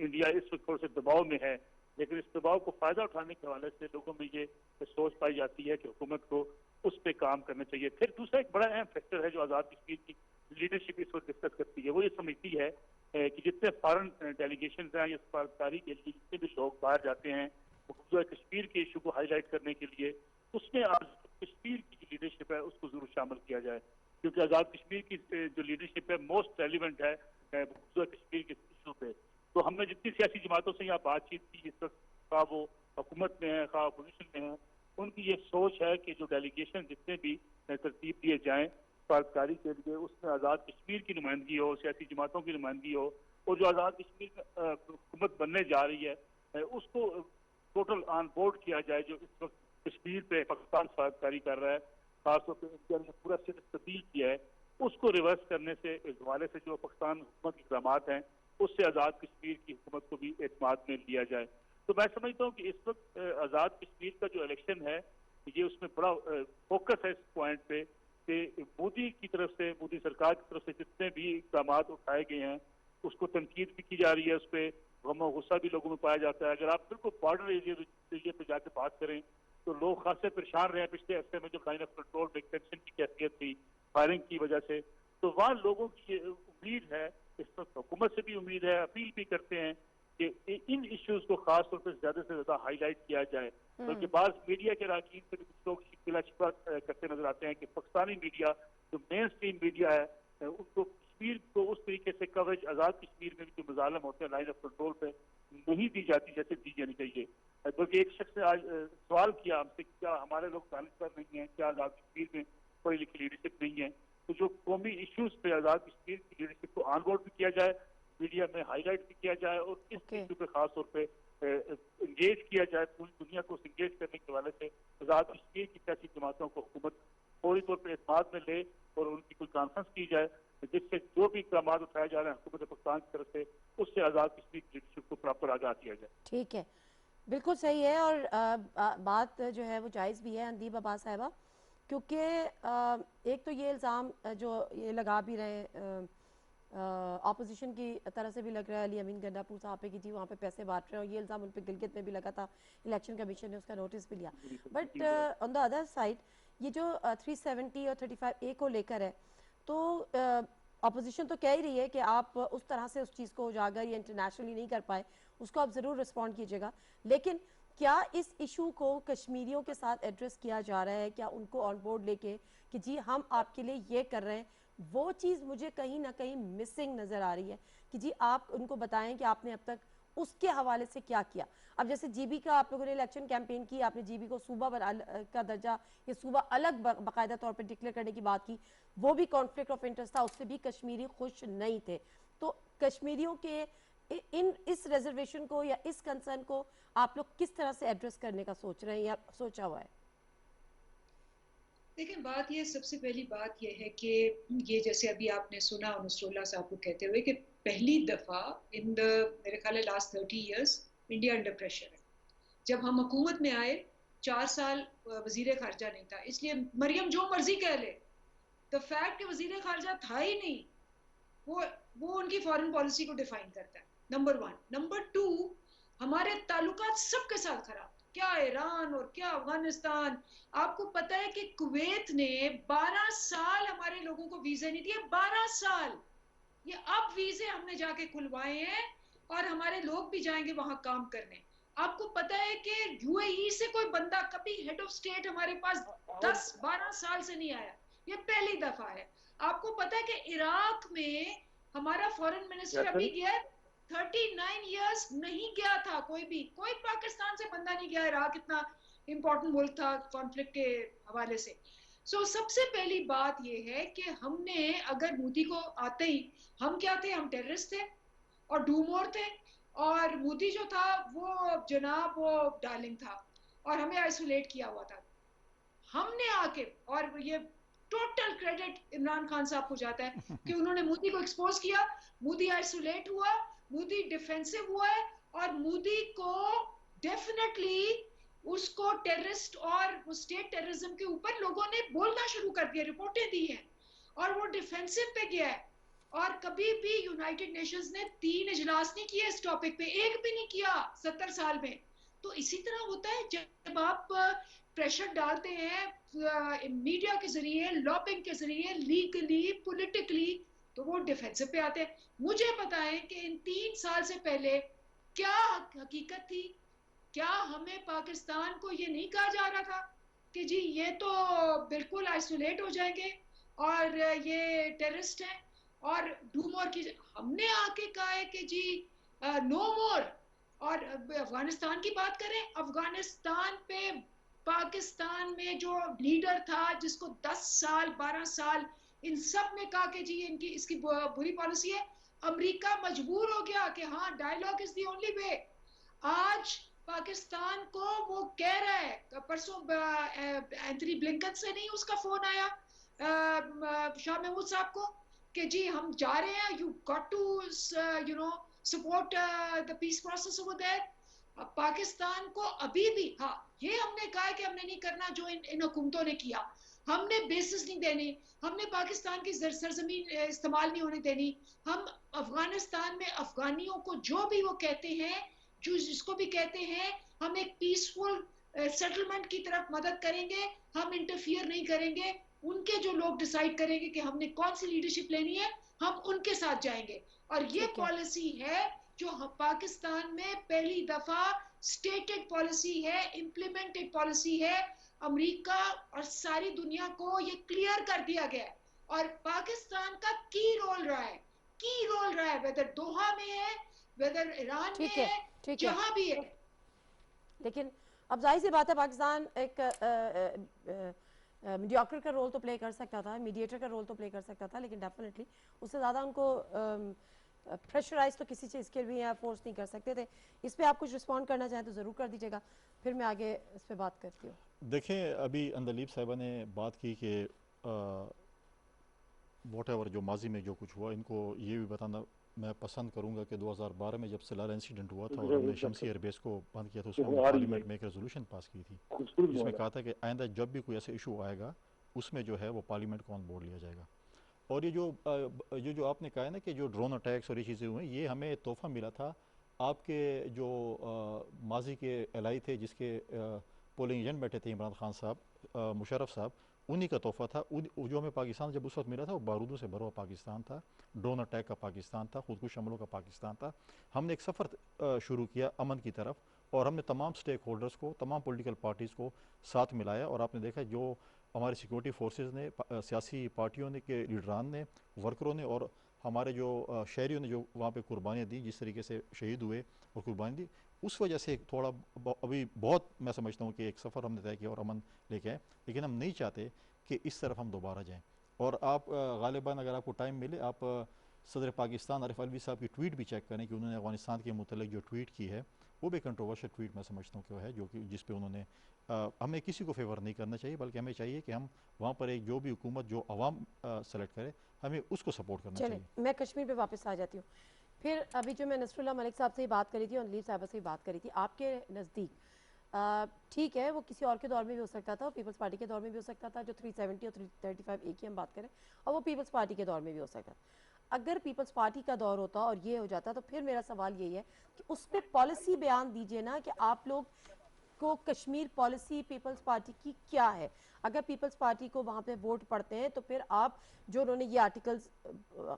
انڈیا اس وقت تھوڑے سے دباؤ میں ہے, لیکن اس دباؤ کو فائدہ اٹھانے کے حوالے سے لوگوں میں یہ سوچ پائی جاتی ہے کہ حکومت کو اس پہ کام کرنا چاہیے. پھر دوسرا ایک بڑا اہم فیکٹر ہے جو آزاد کشمیر کی لیڈرشپ اس وقت ڈسکس کرتی ہے, وہ یہ سمجھتی ہے کہ جتنے فارن ڈیلیگیشنز ہیں یا سفارتکاری کے لیے جتنے بھی لوگ باہر جاتے ہیں مقبوضہ کشمیر کے ایشو کو ہائی لائٹ کرنے کے لیے, اس میں آج کشمیر کی جو لیڈرشپ ہے اس کو ضرور شامل کیا جائے, کیونکہ آزاد کشمیر کی جو لیڈرشپ ہے موسٹ ریلیونٹ ہے مقبوضہ کشمیر کے ایشو پہ. تو ہم نے جتنی سیاسی جماعتوں سے یہاں بات چیت کی اس وقت, خواہ وہ حکومت میں ہے خواہ اپوزیشن میں ہے, ان کی یہ سوچ ہے کہ جو ڈیلیگیشن جتنے بھی ترتیب دیے جائیں سفارتکاری کے لیے اس میں آزاد کشمیر کی نمائندگی ہو, سیاسی جماعتوں کی نمائندگی ہو, اور جو آزاد کشمیر میں حکومت بننے جا رہی ہے اس کو ٹوٹل آن بورڈ کیا جائے. جو اس وقت کشمیر پہ پاکستان سفارتکاری کر رہا ہے, خاص طور پہ انڈیا نے پورا صرف تبدیل کیا ہے, اس کو ریورس کرنے سے اس حوالے سے جو پاکستان حکومت کے اقدامات ہیں اس سے آزاد کشمیر کی حکومت کو بھی اعتماد میں لیا جائے. تو میں سمجھتا ہوں کہ اس وقت آزاد کشمیر کا جو الیکشن ہے یہ اس میں بڑا فوکس ہے اس پوائنٹ پہ کہ مودی کی طرف سے, مودی سرکار کی طرف سے جتنے بھی اقدامات اٹھائے گئے ہیں اس کو تنقید بھی کی جا رہی ہے, اس پہ غم و غصہ بھی لوگوں میں پایا جاتا ہے. اگر آپ بالکل بارڈر ایریا پہ جا کے بات کریں تو لوگ خاصے پریشان رہے ہیں پچھلے ہفتے میں جو لائن آف کنٹرول پہ ٹینشن کی کیفیت تھی فائرنگ کی وجہ سے. تو وہاں لوگوں کی یہ امید ہے, اس وقت حکومت سے بھی امید ہے, اپیل بھی کرتے ہیں کہ ان ایشوز کو خاص طور پہ زیادہ سے زیادہ ہائی لائٹ کیا جائے. بلکہ بعض میڈیا کے اراکین سے بھی کچھ لوگ گلا شکوہ کرتے نظر آتے ہیں کہ پاکستانی میڈیا جو مین سٹریم میڈیا ہے ان کو کشمیر کو اس طریقے سے کوریج آزاد کشمیر میں بھی جو مظالم ہوتے ہیں لائن آف کنٹرول پہ نہیں دی جاتی جیسے دی جانی چاہیے. بلکہ ایک شخص نے آج سوال کیا ہم سے کیا ہمارے لوگ دانشور نہیں ہیں, کیا آزاد کشمیر میں پڑھی لکھی لیڈرشپ نہیں ہے. تو جو قومی ایشوز پہ آزاد کشمیر کی لیڈرشپ کو آن بورڈ بھی کیا جائے, میڈیا میں ہائی لائٹ بھی کیا جائے, اور اس ایشو پہ خاص طور پہ انگیج کیا جائے, پوری دنیا کو انگیج کرنے کے حوالے سے آزاد کشمیر کی سیاسی جماعتوں کو حکومت فوری طور پہ اعتماد میں لے اور ان کی کوئی کانفرنس کی جائے جس سے جو بھی اقدامات اٹھائے جا رہے ہیں حکومت پاکستان کی طرف سے اس سے آزاد کشمیر کی لیڈرشپ کو پراپر آگاہ کیا جائے. ٹھیک ہے, بالکل صحیح ہے, اور بات جو ہے وہ جائز بھی ہے اندیب عباس صاحبہ, کیونکہ ایک تو یہ الزام جو یہ لگا بھی رہے اپوزیشن کی طرح سے بھی لگ رہا ہے علی امین گنڈا پور صاحب پہ کہ جی وہاں پہ پیسے بانٹ رہے ہیں, اور یہ الزام ان پہ گلگت میں بھی لگا تھا, الیکشن کمیشن نے اس کا نوٹس بھی لیا. But on the other side یہ جو 370 اور 35A کو لے کر ہے تو اپوزیشن تو کہہ ہی رہی ہے کہ آپ اس طرح سے اس چیز کو اجاگر یا انٹرنیشنلی نہیں کر پائے, اس کو آپ ضرور رسپونڈ کیجئے گا, لیکن کیا اس ایشو کو کشمیریوں کے ساتھ ایڈریس کیا جا رہا ہے, کیا ان کو آن بورڈ لے کے کہ جی ہم آپ کے لیے یہ کر رہے ہیں, وہ چیز مجھے کہیں نہ کہیں مسنگ نظر آ رہی ہے کہ جی آپ ان کو بتائیں کہ آپ نے اب تک اس کے حوالے سے کیا کیا. اب جیسے جی بی کا آپ لوگوں نے الیکشن کیمپین کی, آپ نے جی بی کو صوبہ کا درجہ یا صوبہ الگ باقاعدہ طور پر ڈکلیئر کرنے کی بات کی, وہ بھی کانفلکٹ آف انٹرسٹ تھا, اس سے بھی کشمیری خوش نہیں تھے. تو کشمیریوں کے اس ریزرویشن کو یا اس کنسرن کو آپ لوگ کس طرح سے ایڈریس کرنے کا سوچ رہے ہیں یا سوچا ہوا ہے؟ دیکھیں بات یہ, سب سے پہلی بات یہ ہے کہ یہ جیسے ابھی آپ نے سنا نصر اللہ صاحب کو کہتے ہوئے کہ پہلی دفعہ میرے خیال ہے last 30 years India under pressure ہے. جب ہم حکومت میں آئے 4 سال وزیر خارجہ نہیں تھا, اس لیے مریم جو مرضی کہہ لے, دا فیکٹ کہ وزیر خارجہ تھا ہی نہیں وہ ان کی فارن پالیسی کو ڈیفائن کرتا ہے, نمبر 1. نمبر 2, ہمارے تعلقات سب کے ساتھ خراب, کیا ایران اور کیا افغانستان. آپ کو پتا ہے کہ کویت نے 12 سال ہمارے لوگوں کو ویزے نہیں دیے, 12 سال. یہ اب ویزے ہم نے جا کے کھلوائے ہیں اور ہمارے لوگ بھی جائیں گے وہاں کام کرنے. آپ کو پتا ہے کہ یو اے ای سے کوئی بندہ کبھی ہیڈ آف سٹیٹ ہمارے پاس 10-12 سال سے نہیں آیا, یہ پہلی دفعہ ہے. آپ کو پتا ہے کہ عراق میں ہمارا فورن منسٹر ابھی گیا 39 ایئرس نہیں گیا تھا, کوئی پاکستان سے بندہ نہیں گیا عراق, اتنا امپورٹنٹ ملک تھا کانفلکٹ کے حوالے سے. سب سے پہلی بات یہ ہے کہ ہم نے اگر مودی کو آتے ہی, ہم کیا تھے, ہم ٹیررسٹ تھے اور ڈومور تھے, اور مودی جو تھا وہ جناب وہ ڈارلنگ تھا اور ہمیں آئسولیٹ کیا ہوا تھا. ہم نے آ کے, اور یہ ٹوٹل کریڈٹ عمران خان صاحب کو جاتا ہے کہ انہوں نے مودی کو ایکسپوز کیا, مودی آئسولیٹ ہوا, مودی ڈیفینسو ہوا ہے, اور مودی کو ڈیفینیٹلی اس کو ٹیررسٹ اور اسٹیٹ ٹیررزم کے اوپر لوگوں نے بولنا شروع کر دیا, رپورٹیں دی ہیں, اور وہ ڈیفینسو پہ گیا ہے. اور کبھی بھی یونائٹڈ نیشنز نے 3 اجلاس نہیں کیے اس ٹاپک پہ, ایک بھی نہیں کیا 70 سال میں. تو اسی طرح ہوتا ہے جب آپ پریشر ڈالتے ہیں میڈیا کے ذریعے, لابنگ کے ذریعے, لیگلی, پولیٹیکلی, تو وہ ڈیفینسو پہ آتے ہیں. مجھے پتا ہے کہ ان 3 سال سے پہلے کیا حقیقت تھی, کیا ہمیں پاکستان کو یہ نہیں کہا جا رہا تھا کہ جی یہ تو بالکل آئسولیٹ ہو جائیں گے اور یہ ٹیررسٹ ہیں, اور ڈومور کی ہم نے آ کے کہا ہے کہ جی نو مور. اور افغانستان کی بات کریں, افغانستان پہ پاکستان میں جو لیڈر تھا جس کو 10 سال 12 سال ان سب نے کہا کہ جی ان کی اس کی بری پالیسی ہے. امریکہ مجبور ہو گیا کہ ہاں dialogue is the only way. آج پاکستان کو وہ کہہ رہا ہے, پرسوں اینتھنی بلنکن سے نہیں اس کا فون آیا شاہ محمود صاحب کو کہ جی ہم جا رہے ہیں, you got to you know support the peace process over there. Pakistan کو ابھی بھی ہاں یہ ہم نے کہا ہے کہ ہم نے نہیں کرنا جو ان حکومتوں نے کیا. ہم نے بیسس نہیں دینی, ہم نے پاکستان کی سرزمین استعمال نہیں ہونے دینی. ہم افغانستان میں افغانیوں کو جو بھی وہ کہتے ہیں, جو جس کو بھی کہتے ہیں, ہم ایک پیسفل سیٹلمنٹ کی طرف مدد کریں گے, ہم انٹرفیئر نہیں کریں گے. ان کے جو لوگ ڈیسائیڈ کریں گے کہ ہم نے کون سی لیڈرشپ لینی ہے, ہم ان کے ساتھ جائیں گے. اور یہ پالیسی ہے جو پاکستان میں پہلی دفعہ سٹیٹڈ پالیسی ہے, امپلیمنٹڈ پالیسی ہے. امریکہ اور ساری دنیا کو یہ کلیئر کر دیا گیا ہے. اور پاکستان کا کی رول رہا ہے, ویدر دوحہ میں ہے, ویدر ایران میں ہے, جہاں بھی ہے. لیکن اب ظاہر سی بات ہے پاکستان ایک میڈیوکر کا رول تو پلے کر سکتا تھا, میڈیٹر کا رول تو پلے کر سکتا تھا, لیکن ڈیفینیٹلی اس سے زیادہ ان کو پریشرائز تو کسی چیز کے بھی فورس نہیں کر سکتے تھے. اس پہ آپ کچھ رسپونڈ کرنا چاہیں تو ضرور کر دیجیے گا, پھر میں آگے اس پہ بات کرتی ہوں. دیکھیں ابھی اندلیب صاحبہ نے بات کی کہ واٹ ایور جو ماضی میں جو کچھ ہوا, ان کو یہ بھی بتانا میں پسند کروں گا کہ 2012 میں جب سلالہ انسیڈنٹ ہوا تھا اور ہم نے شمسی ایئر بیس کو بند کیا تھا, اس میں ہم نے پارلیمنٹ میں ایک ریزولوشن پاس کی تھی جس میں کہا تھا کہ آئندہ جب بھی کوئی ایسا ایشو آئے گا اس میں جو ہے وہ پارلیمنٹ کو آن بورڈ لیا جائے گا. اور یہ جو آپ نے کہا ہے نا کہ جو ڈرون اٹیکس اور یہ چیزیں ہوئیں, یہ ہمیں تحفہ ملا تھا آپ کے جو ماضی کے الائی تھے جس کے پولنگ ایجنٹ بیٹھے تھے عمران خان صاحب, مشرف صاحب, انہی کا تحفہ تھا. جو ہمیں پاکستان جب اس وقت ملا تھا وہ بارودوں سے بھرا ہوا پاکستان تھا, ڈرون اٹیک کا پاکستان تھا, خودکش حملوں کا پاکستان تھا. ہم نے ایک سفر شروع کیا امن کی طرف, اور ہم نے تمام سٹیک ہولڈرز کو, تمام پولیٹیکل پارٹیز کو ساتھ ملایا. اور آپ نے دیکھا جو ہمارے سیکورٹی فورسز نے, سیاسی پارٹیوں نے کے لیڈران نے, ورکروں نے, اور ہمارے جو شہریوں نے جو وہاں پہ قربانیاں دی, جس طریقے سے شہید ہوئے اور قربانی دی, اس وجہ سے تھوڑا ابھی بہت میں سمجھتا ہوں کہ ایک سفر ہم نے طے کیا اور امن لے کے آئے. لیکن ہم نہیں چاہتے کہ اس طرف ہم دوبارہ جائیں. اور آپ غالباً اگر آپ کو ٹائم ملے, آپ صدر پاکستان عارف الوی صاحب کی ٹویٹ بھی چیک کریں کہ انہوں نے افغانستان کے متعلق جو ٹویٹ کی ہے وہ بھی کنٹروورشل ٹویٹ میں سمجھتا ہوں کہ وہ ہے, جو کہ جس پہ انہوں نے ہمیں کسی کو فیور نہیں کرنا چاہیے, بلکہ ہمیں چاہیے کہ ہم وہاں پر ایک جو بھی حکومت جو عوام سلیکٹ کرے ہمیں اس کو سپورٹ کرنا چاہیے. میں کشمیر پہ واپس آ جاتی ہوں. پھر ابھی جو میں نصر اللہ ملک صاحب سے ہی بات کری تھی اور اندلیب صاحبہ سے ہی بات کری تھی, آپ کے نزدیک ٹھیک ہے وہ کسی اور کے دور میں بھی ہو سکتا تھا, پیپلز پارٹی کے دور میں بھی ہو سکتا تھا, جو 370 اور 335 ایک ہی ہم بات کریں, اور وہ پیپلز پارٹی کے دور میں بھی ہو سکتا تھا. اگر پیپلز پارٹی کا دور ہوتا اور یہ ہو جاتا تو پھر میرا سوال یہی ہے کہ اس پہ پالیسی بیان دیجئے نا کہ آپ لوگ کو کشمیر پالیسی پیپلز پارٹی کی کیا ہے. اگر پیپلز پارٹی کو وہاں پہ ووٹ پڑتے ہیں تو پھر آپ جو انہوں نے یہ آرٹیکلز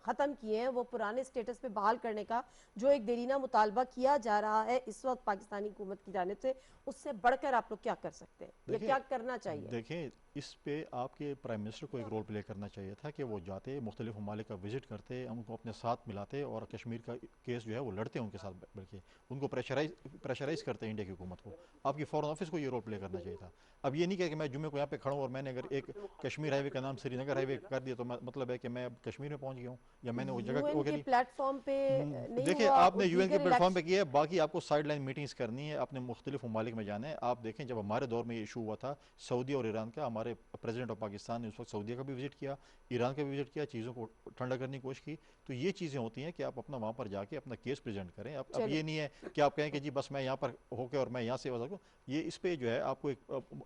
ختم کیے ہیں وہ پرانے سٹیٹس پہ بحال کرنے کا جو ایک دیرینہ مطالبہ کیا جا رہا ہے اس وقت پاکستانی حکومت کی جانب سے, اس سے بڑھ کر آپ لوگ کیا کر سکتے ہیں یا کیا کرنا چاہیے؟ دیکھیں اس پہ آپ کے پرائم منسٹر کو ایک رول پلے کرنا چاہیے تھا کہ وہ جاتے مختلف ممالک کا وزٹ کرتے, ان کو اپنے ساتھ ملاتے اور کشمیر کا کیس جو ہے وہ لڑتے ان کے ساتھ, بلکہ ان کو پریشرائز کرتے انڈیا کی حکومت کو. آپ کی فورن آفس کو یہ رول پلے کرنا چاہیے تھا. اب یہ نہیں کہ میں جمعے کو یہاں پہ کھڑا ہوں اور میں نے اگر ایک کشمیر ہائی وے کا نام سری نگر ہائی وے کر دیا تو مطلب ہے کہ میں کشمیر میں پہنچ گیا ہوں یا میں نے وہ جگہ UN کے پلیٹ فارم پہ نہیں دیکھیں ہوا, آپ نے یو این کے پلیٹ فارم پہ کیا ہے, باقی آپ کو سائڈ لائن میٹنگز کرنی ہے, اپنے مختلف ممالک میں جانا ہے. آپ دیکھیں جب ہمارے دور میں یہ ایشو ہوا تھا سعودی اور ایران کا, ہمارے پریزیڈنٹ آف پاکستان نے اس وقت سعودیہ کا بھی وزٹ کیا, ایران کا بھی وزٹ کیا, چیزوں کو ٹھنڈا کرنے کی کوشش کی. تو یہ چیزیں ہوتی ہیں کہ آپ اپنا وہاں پر جا کے اپنا کیس پریزنٹ کریں. اب یہ نہیں ہے کہ آپ کہیں کہ جی بس میں یہاں پر ہو کے اور میں یہاں سے وضع کروں. یہ اس پہ جو ہے آپ کو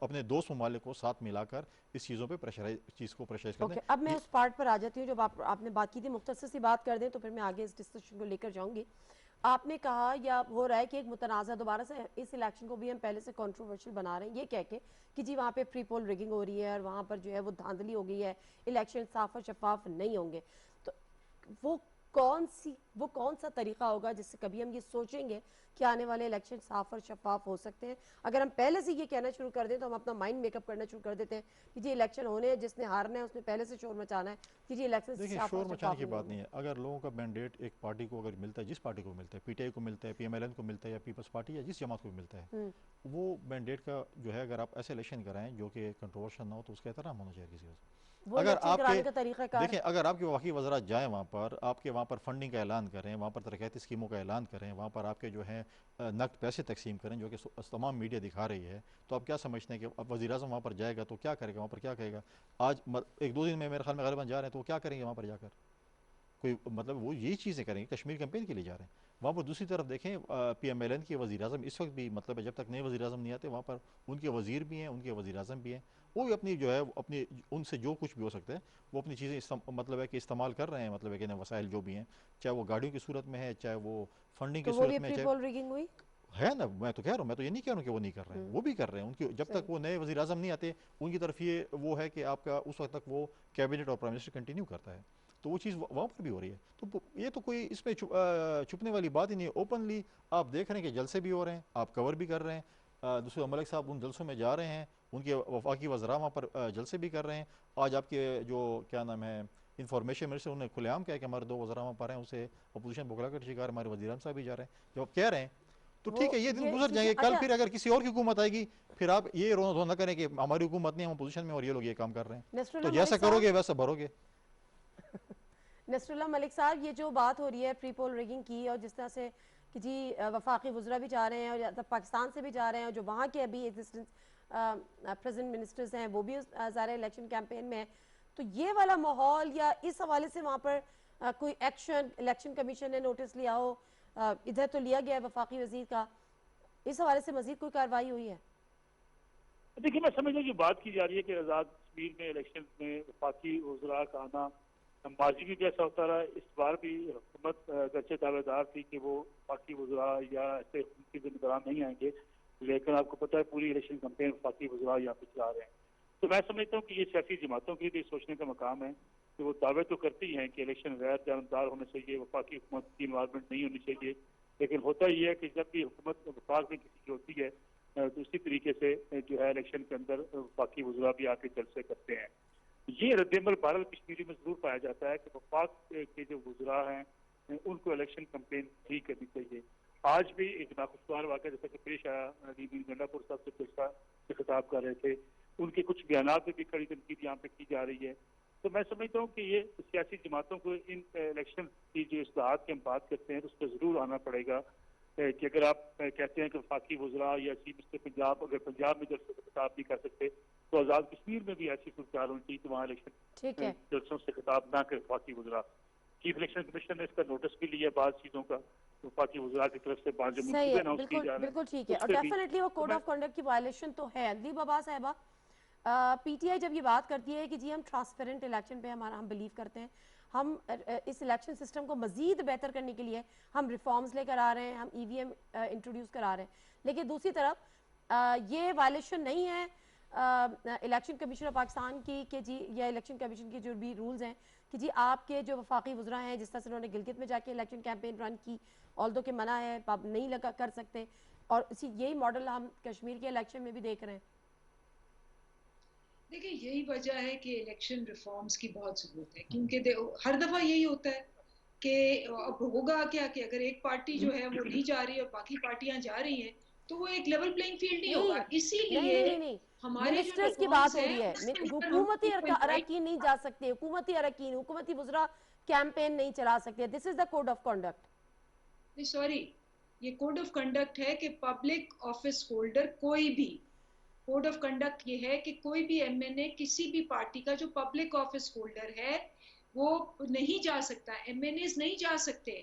اپنے دوست ممالک کو ساتھ ملا کر اس چیزوں پہ چیز کو پریشرائز کرنا ہے. اب میں اس پارٹ پر آ جاتی ہوں جب آپ نے بات کی تھی, مختصر سی بات کر دیں تو پھر میں آگے اس ڈسکشن کو لے کر جاؤں گی. آپ نے کہا یا ہو رہا ہے کہ ایک متنازع دوبارہ سے اس الیکشن کو بھی ہم پہلے سے کنٹروورشل بنا رہے ہیں یہ کہہ کے کہ جی وہاں پہ پری پول ریگنگ ہو رہی ہے اور وہاں پر جو ہے وہ دھاندلی ہو گئی ہے, الیکشن صاف اور شفاف نہیں ہوں گے. تو وہ کون سا طریقہ ہوگا جس سے کبھی ہم یہ سوچیں گے کہ آنے والے الیکشن صاف اور شفاف ہو سکتے ہیں؟ اگر ہم پہلے سے یہ کہنا شروع کر دیں تو ہم اپنا مائنڈ میک اپ کرنا شروع کر دیتے ہیں کہ جی الیکشن ہونے ہیں, جس نے ہارنا ہے اس نے پہلے سے شور مچانا ہے کہ جی الیکشن دیکھیں شور مچانے کی بات نہیں ہے. اگر لوگوں کا مینڈیٹ ایک پارٹی کو اگر ملتا ہے, جس پارٹی کو ملتا ہے, پی ٹی آئی کو ملتا ہے, پی ایم ایل این کو ملتا ہے یا پیپلز پارٹی یا جس جماعت کو ملتا ہے, وہ مینڈیٹ کا جو ہے اگر آپ ایسے الیکشن کرائیں جو کہ کنٹروورشل نہ ہو تو اس کا احترام ہونا چاہیے کسی وجہ. وہ اگر الیکشن آپ کرانے کے کا طریقہ کار دیکھیں اگر آپ کے وفاقی وزراء جائیں وہاں پر، آپ کے وہاں پر فنڈنگ کا اعلان کریں، وہاں پر ترقیاتی اسکیموں کا اعلان کریں، وہاں پر آپ کے جو ہیں نقد پیسے تقسیم کریں جو کہ تمام میڈیا دکھا رہی ہے، تو آپ کیا سمجھتے ہیں کہ اب وزیر اعظم وہاں پر جائے گا تو کیا کرے گا، وہاں پر کیا کہے گا؟ آج ایک دو دن میں میرے خیال میں غالباً جا رہے ہیں، تو وہ کیا کریں گے وہاں پر جا کر؟ کوئی مطلب وہ یہی چیزیں کریں گے، کشمیر کیمپین کے لیے جا رہے ہیں وہاں پر۔ دوسری طرف دیکھیں پی ایم ایل این کے وزیر اعظم اس وقت بھی مطلب ہے جب تک نئے وزیر اعظم نہیں آتے وہاں پر ان کے وزیر بھی ہیں، ان کے وزیر اعظم بھی ہیں، وہ بھی اپنی جو ہے اپنی ان سے جو کچھ بھی ہو سکتا ہے وہ اپنی چیزیں مطلب ہے کہ استعمال کر رہے ہیں، مطلب ہے کہ وسائل جو بھی ہیں، چاہے وہ گاڑیوں کی صورت میں ہے، چاہے وہ فنڈنگ کی تو وہ بھی صورت میں ہے، پری چاہے پول ریگنگ ہوئی ہے نا۔ میں تو کہہ رہا ہوں، میں تو یہ نہیں کہہ رہا ہوں کہ وہ نہیں کر رہے ہیں، وہ بھی کر رہے ہیں، ان کی جب تک وہ نئے وزیر اعظم نہیں آتے ان کی طرف یہ وہ ہے کہ آپ کا اس وقت تک وہ کیبنٹ اور پرائم منسٹر کنٹینیو کرتا ہے، تو وہ چیز وہاں پر بھی ہو رہی ہے۔ تو یہ تو کوئی اس میں چھپنے والی بات ہی نہیں ہے، اوپنلی آپ دیکھ رہے ہیں کہ جلسے بھی ہو رہے ہیں، آپ کور بھی کر رہے ہیں، دوسرے ملک صاحب ان جلسوں میں جا رہے ہیں، ان کے وفاقی وزراء وہاں پر جلسے بھی کر رہے ہیں۔ آج آپ کے جو کیا نام ہے انفارمیشن منسٹر انہوں نے کھلے عام کہا کہ ہمارے 2 وزراء وہاں پر ہیں، اسے اپوزیشن بکلا کر شکار ہمارے وزیر اعظم صاحب بھی جا رہے ہیں۔ جب آپ کہہ رہے ہیں تو ٹھیک ہے، یہ دن گزر جائیں گے، کل پھر اگر کسی اور کی حکومت آئے گی پھر آپ یہ رونا دھونا نہ کریں کہ ہماری حکومت نہیں، ہم اپوزیشن میں اور یہ لوگ یہ کام کر رہے ہیں، تو جیسا کرو گے ویسا بھرو گے۔ نصر اللہ ملک صاحب، یہ جو بات ہو رہی ہے پری پول ریگنگ کی، اور جس طرح سے کہ جی وفاقی وزراء بھی جا رہے ہیں اور پاکستان سے بھی جا رہے ہیں، اور جو وہاں کے ابھی ایگزسٹنس پریزنٹ منسٹرز ہیں وہ بھی ظاہر الیکشن کیمپین میں ہیں، تو یہ والا ماحول یا اس حوالے سے وہاں پر کوئی ایکشن الیکشن کمیشن نے نوٹس لیا ہو؟ ادھر تو لیا گیا ہے وفاقی وزیر کا، اس حوالے سے مزید کوئی کارروائی ہوئی ہے؟ دیکھیے، میں سمجھ رہا ہوں کہ بات کی جا رہی ہے کہ آزاد کشمیر میں الیکشن میں وفاقی وزراء کا آنا ماضی بھی جیسا ہوتا رہا، اس بار بھی حکومت اگرچہ دعوے دار تھی کہ وہ وفاقی وزراء یا ایسے ان کے ذمہ داران نہیں آئیں گے، لیکن آپ کو پتہ ہے پوری الیکشن کمپین وفاقی وزراء یہاں پہ چلا رہے ہیں۔ تو میں سمجھتا ہوں کہ یہ سیاسی جماعتوں کے لیے سوچنے کا مقام ہے کہ وہ دعوے تو کرتی ہیں کہ الیکشن غیر جانبدار ہونے چاہیے، وفاقی حکومت کی انوالومنٹ نہیں ہونی چاہیے، لیکن ہوتا یہ ہے کہ جب بھی حکومت وفاق میں کسی کی ہوتی ہے تو اسی طریقے سے جو ہے الیکشن کے اندر وفاقی وزراء بھی آ کے جلسے کرتے ہیں۔ یہ رد عمل بہرحال کشمیری میں ضرور پایا جاتا ہے کہ وفاق کے جو وزراء ہیں ان کو الیکشن کمپین ٹھیک کرنی چاہیے۔ آج بھی ایک ناخوشگوار واقعہ جیسا کہ پیش آیا، امین گنڈا پور صاحب سے خطاب کر رہے تھے، ان کے کچھ بیانات میں بھی کڑی تنقید یہاں پہ کی جا رہی ہے۔ تو میں سمجھتا ہوں کہ یہ سیاسی جماعتوں کو ان الیکشن کی جو اصلاحات کی ہم بات کرتے ہیں تو اس پہ ضرور آنا پڑے گا کہ اگر آپ کہتے ہیں کہ وفاقی وزراء یا چیف منسٹر پنجاب اگر پنجاب میں جلسے سے خطاب نہیں کر سکتے تو آزاد کشمیر میں بھی ایسی صورتحال ہونی چاہیے کہ وہاں الیکشن جلسوں سے خطاب نہ کرے وفاقی وزراء۔ چیف الیکشن کمیشن نے اس کا نوٹس بھی لیا بعض چیزوں کا وفاقی وزراء کی طرف سے، بعض جو منصوبے اناؤنس کیے جا رہے ہیں، بالکل ٹھیک ہے، اور ڈیفینیٹلی وہ کوڈ آف کنڈکٹ کی وائلیشن تو ہے۔ عدلی بابا صاحبہ، پی ٹی آئی جب یہ بات کرتی ہے کہ جی ہم ٹرانسپیرنٹ الیکشن پہ ہم بلیو کرتے ہیں، ہم اس الیکشن سسٹم کو مزید بہتر کرنے کے لیے ہم ریفارمز لے کر آ رہے ہیں، ہم ای وی ایم انٹروڈیوس کرا رہے ہیں، لیکن دوسری طرف یہ وائلیشن نہیں ہے الیکشن کمیشن آف پاکستان کی کہ جی یا الیکشن کمیشن کی جو بھی رولز ہیں کہ جی آپ کے جو وفاقی وزراء ہیں، جس طرح سے انہوں نے گلگت میں جا کے الیکشن کیمپین رن کی، آلدو کہ منع ہے، آپ نہیں لگا کر سکتے، اور اسی یہی ماڈل ہم کشمیر کے الیکشن میں بھی دیکھ رہے ہیں۔ دیکھیں، یہی وجہ ہے کہ الیکشن ریفارمز کی بہت ضرورت ہے، کیونکہ ہر دفعہ یہی ہوتا ہے کہ اب ہوگا کیا کہ اگر ایک پارٹی جو ہے وہ نہیں جا رہی اور باقی پارٹیاں جا رہی ہیں تو وہ ایک لیول پلینگ فیلڈ نہیں ہوگا۔ اسی لیے ہمارے جو منسٹرز کی بات ہو رہی ہے، حکومتی اراکین نہیں جا سکتے، حکومتی اراکین، حکومتی وزراء کیمپین نہیں چلا سکتے۔ This is the code of conduct. Sorry, یہ کوڈ آف کنڈکٹ ہے کہ پبلک آفس ہولڈر کوئی بھی، کوڈ آف کنڈکٹ یہ ہے کہ کوئی بھی ایم این اے کسی بھی پارٹی کا جو پبلک آفس ہولڈر ہے وہ نہیں جا سکتا، ایم این ایز نہیں جا سکتے۔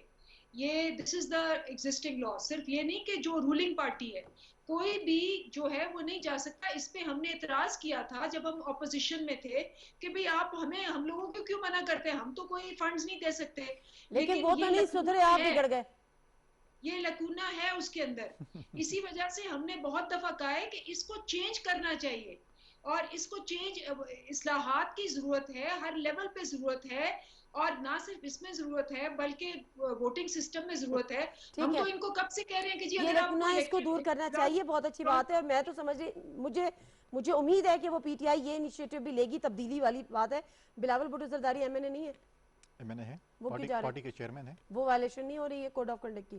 یہ دس از دا ایگزسٹنگ لا۔ صرف یہ نہیں کہ جو رولنگ پارٹی ہے، کوئی بھی جو ہے وہ نہیں جا سکتا۔ اس پہ ہم نے اعتراض کیا تھا جب ہم اپوزیشن میں تھے کہ بھئی آپ ہم لوگوں کو کیوں منع کرتے ہیں، ہم تو کوئی فنڈز نہیں دے سکتے، لیکن وہ تو نہیں سدھرے، آپ بگڑ گئے۔ یہ لکونہ ہے اس کے اندر، اسی وجہ سے ہم نے بہت دفعہ کہا ہے کہ اس کو چینج کرنا چاہیے، اور اس کو چینج اصلاحات کی ضرورت ہے، ہر لیول پہ ضرورت ہے، اور نہ صرف اس میں ضرورت ہے بلکہ ووٹنگ سسٹم میں ضرورت ہے۔ ہم تو ان کو کب سے کہہ رہے ہیں کہ جی یہ اگر آپ لکونہ اس کو دور کرنا چاہیے، بہت اچھی بات ہے، اور میں تو سمجھ رہی، مجھے امید ہے کہ وہ پی ٹی آئی یہ انیشیٹو بھی لے گی، تبدیلی والی بات ہے۔ بلاول بھٹو زرداری ایم این اے نہیں ہے، ایم این اے ہے، وہ کیوں جا رہے ہیں؟ پارٹی کے چیئرمین ہیں۔ وہ وائلیشن نہیں ہو رہی ہے کوڈ آف کنڈکٹ کی؟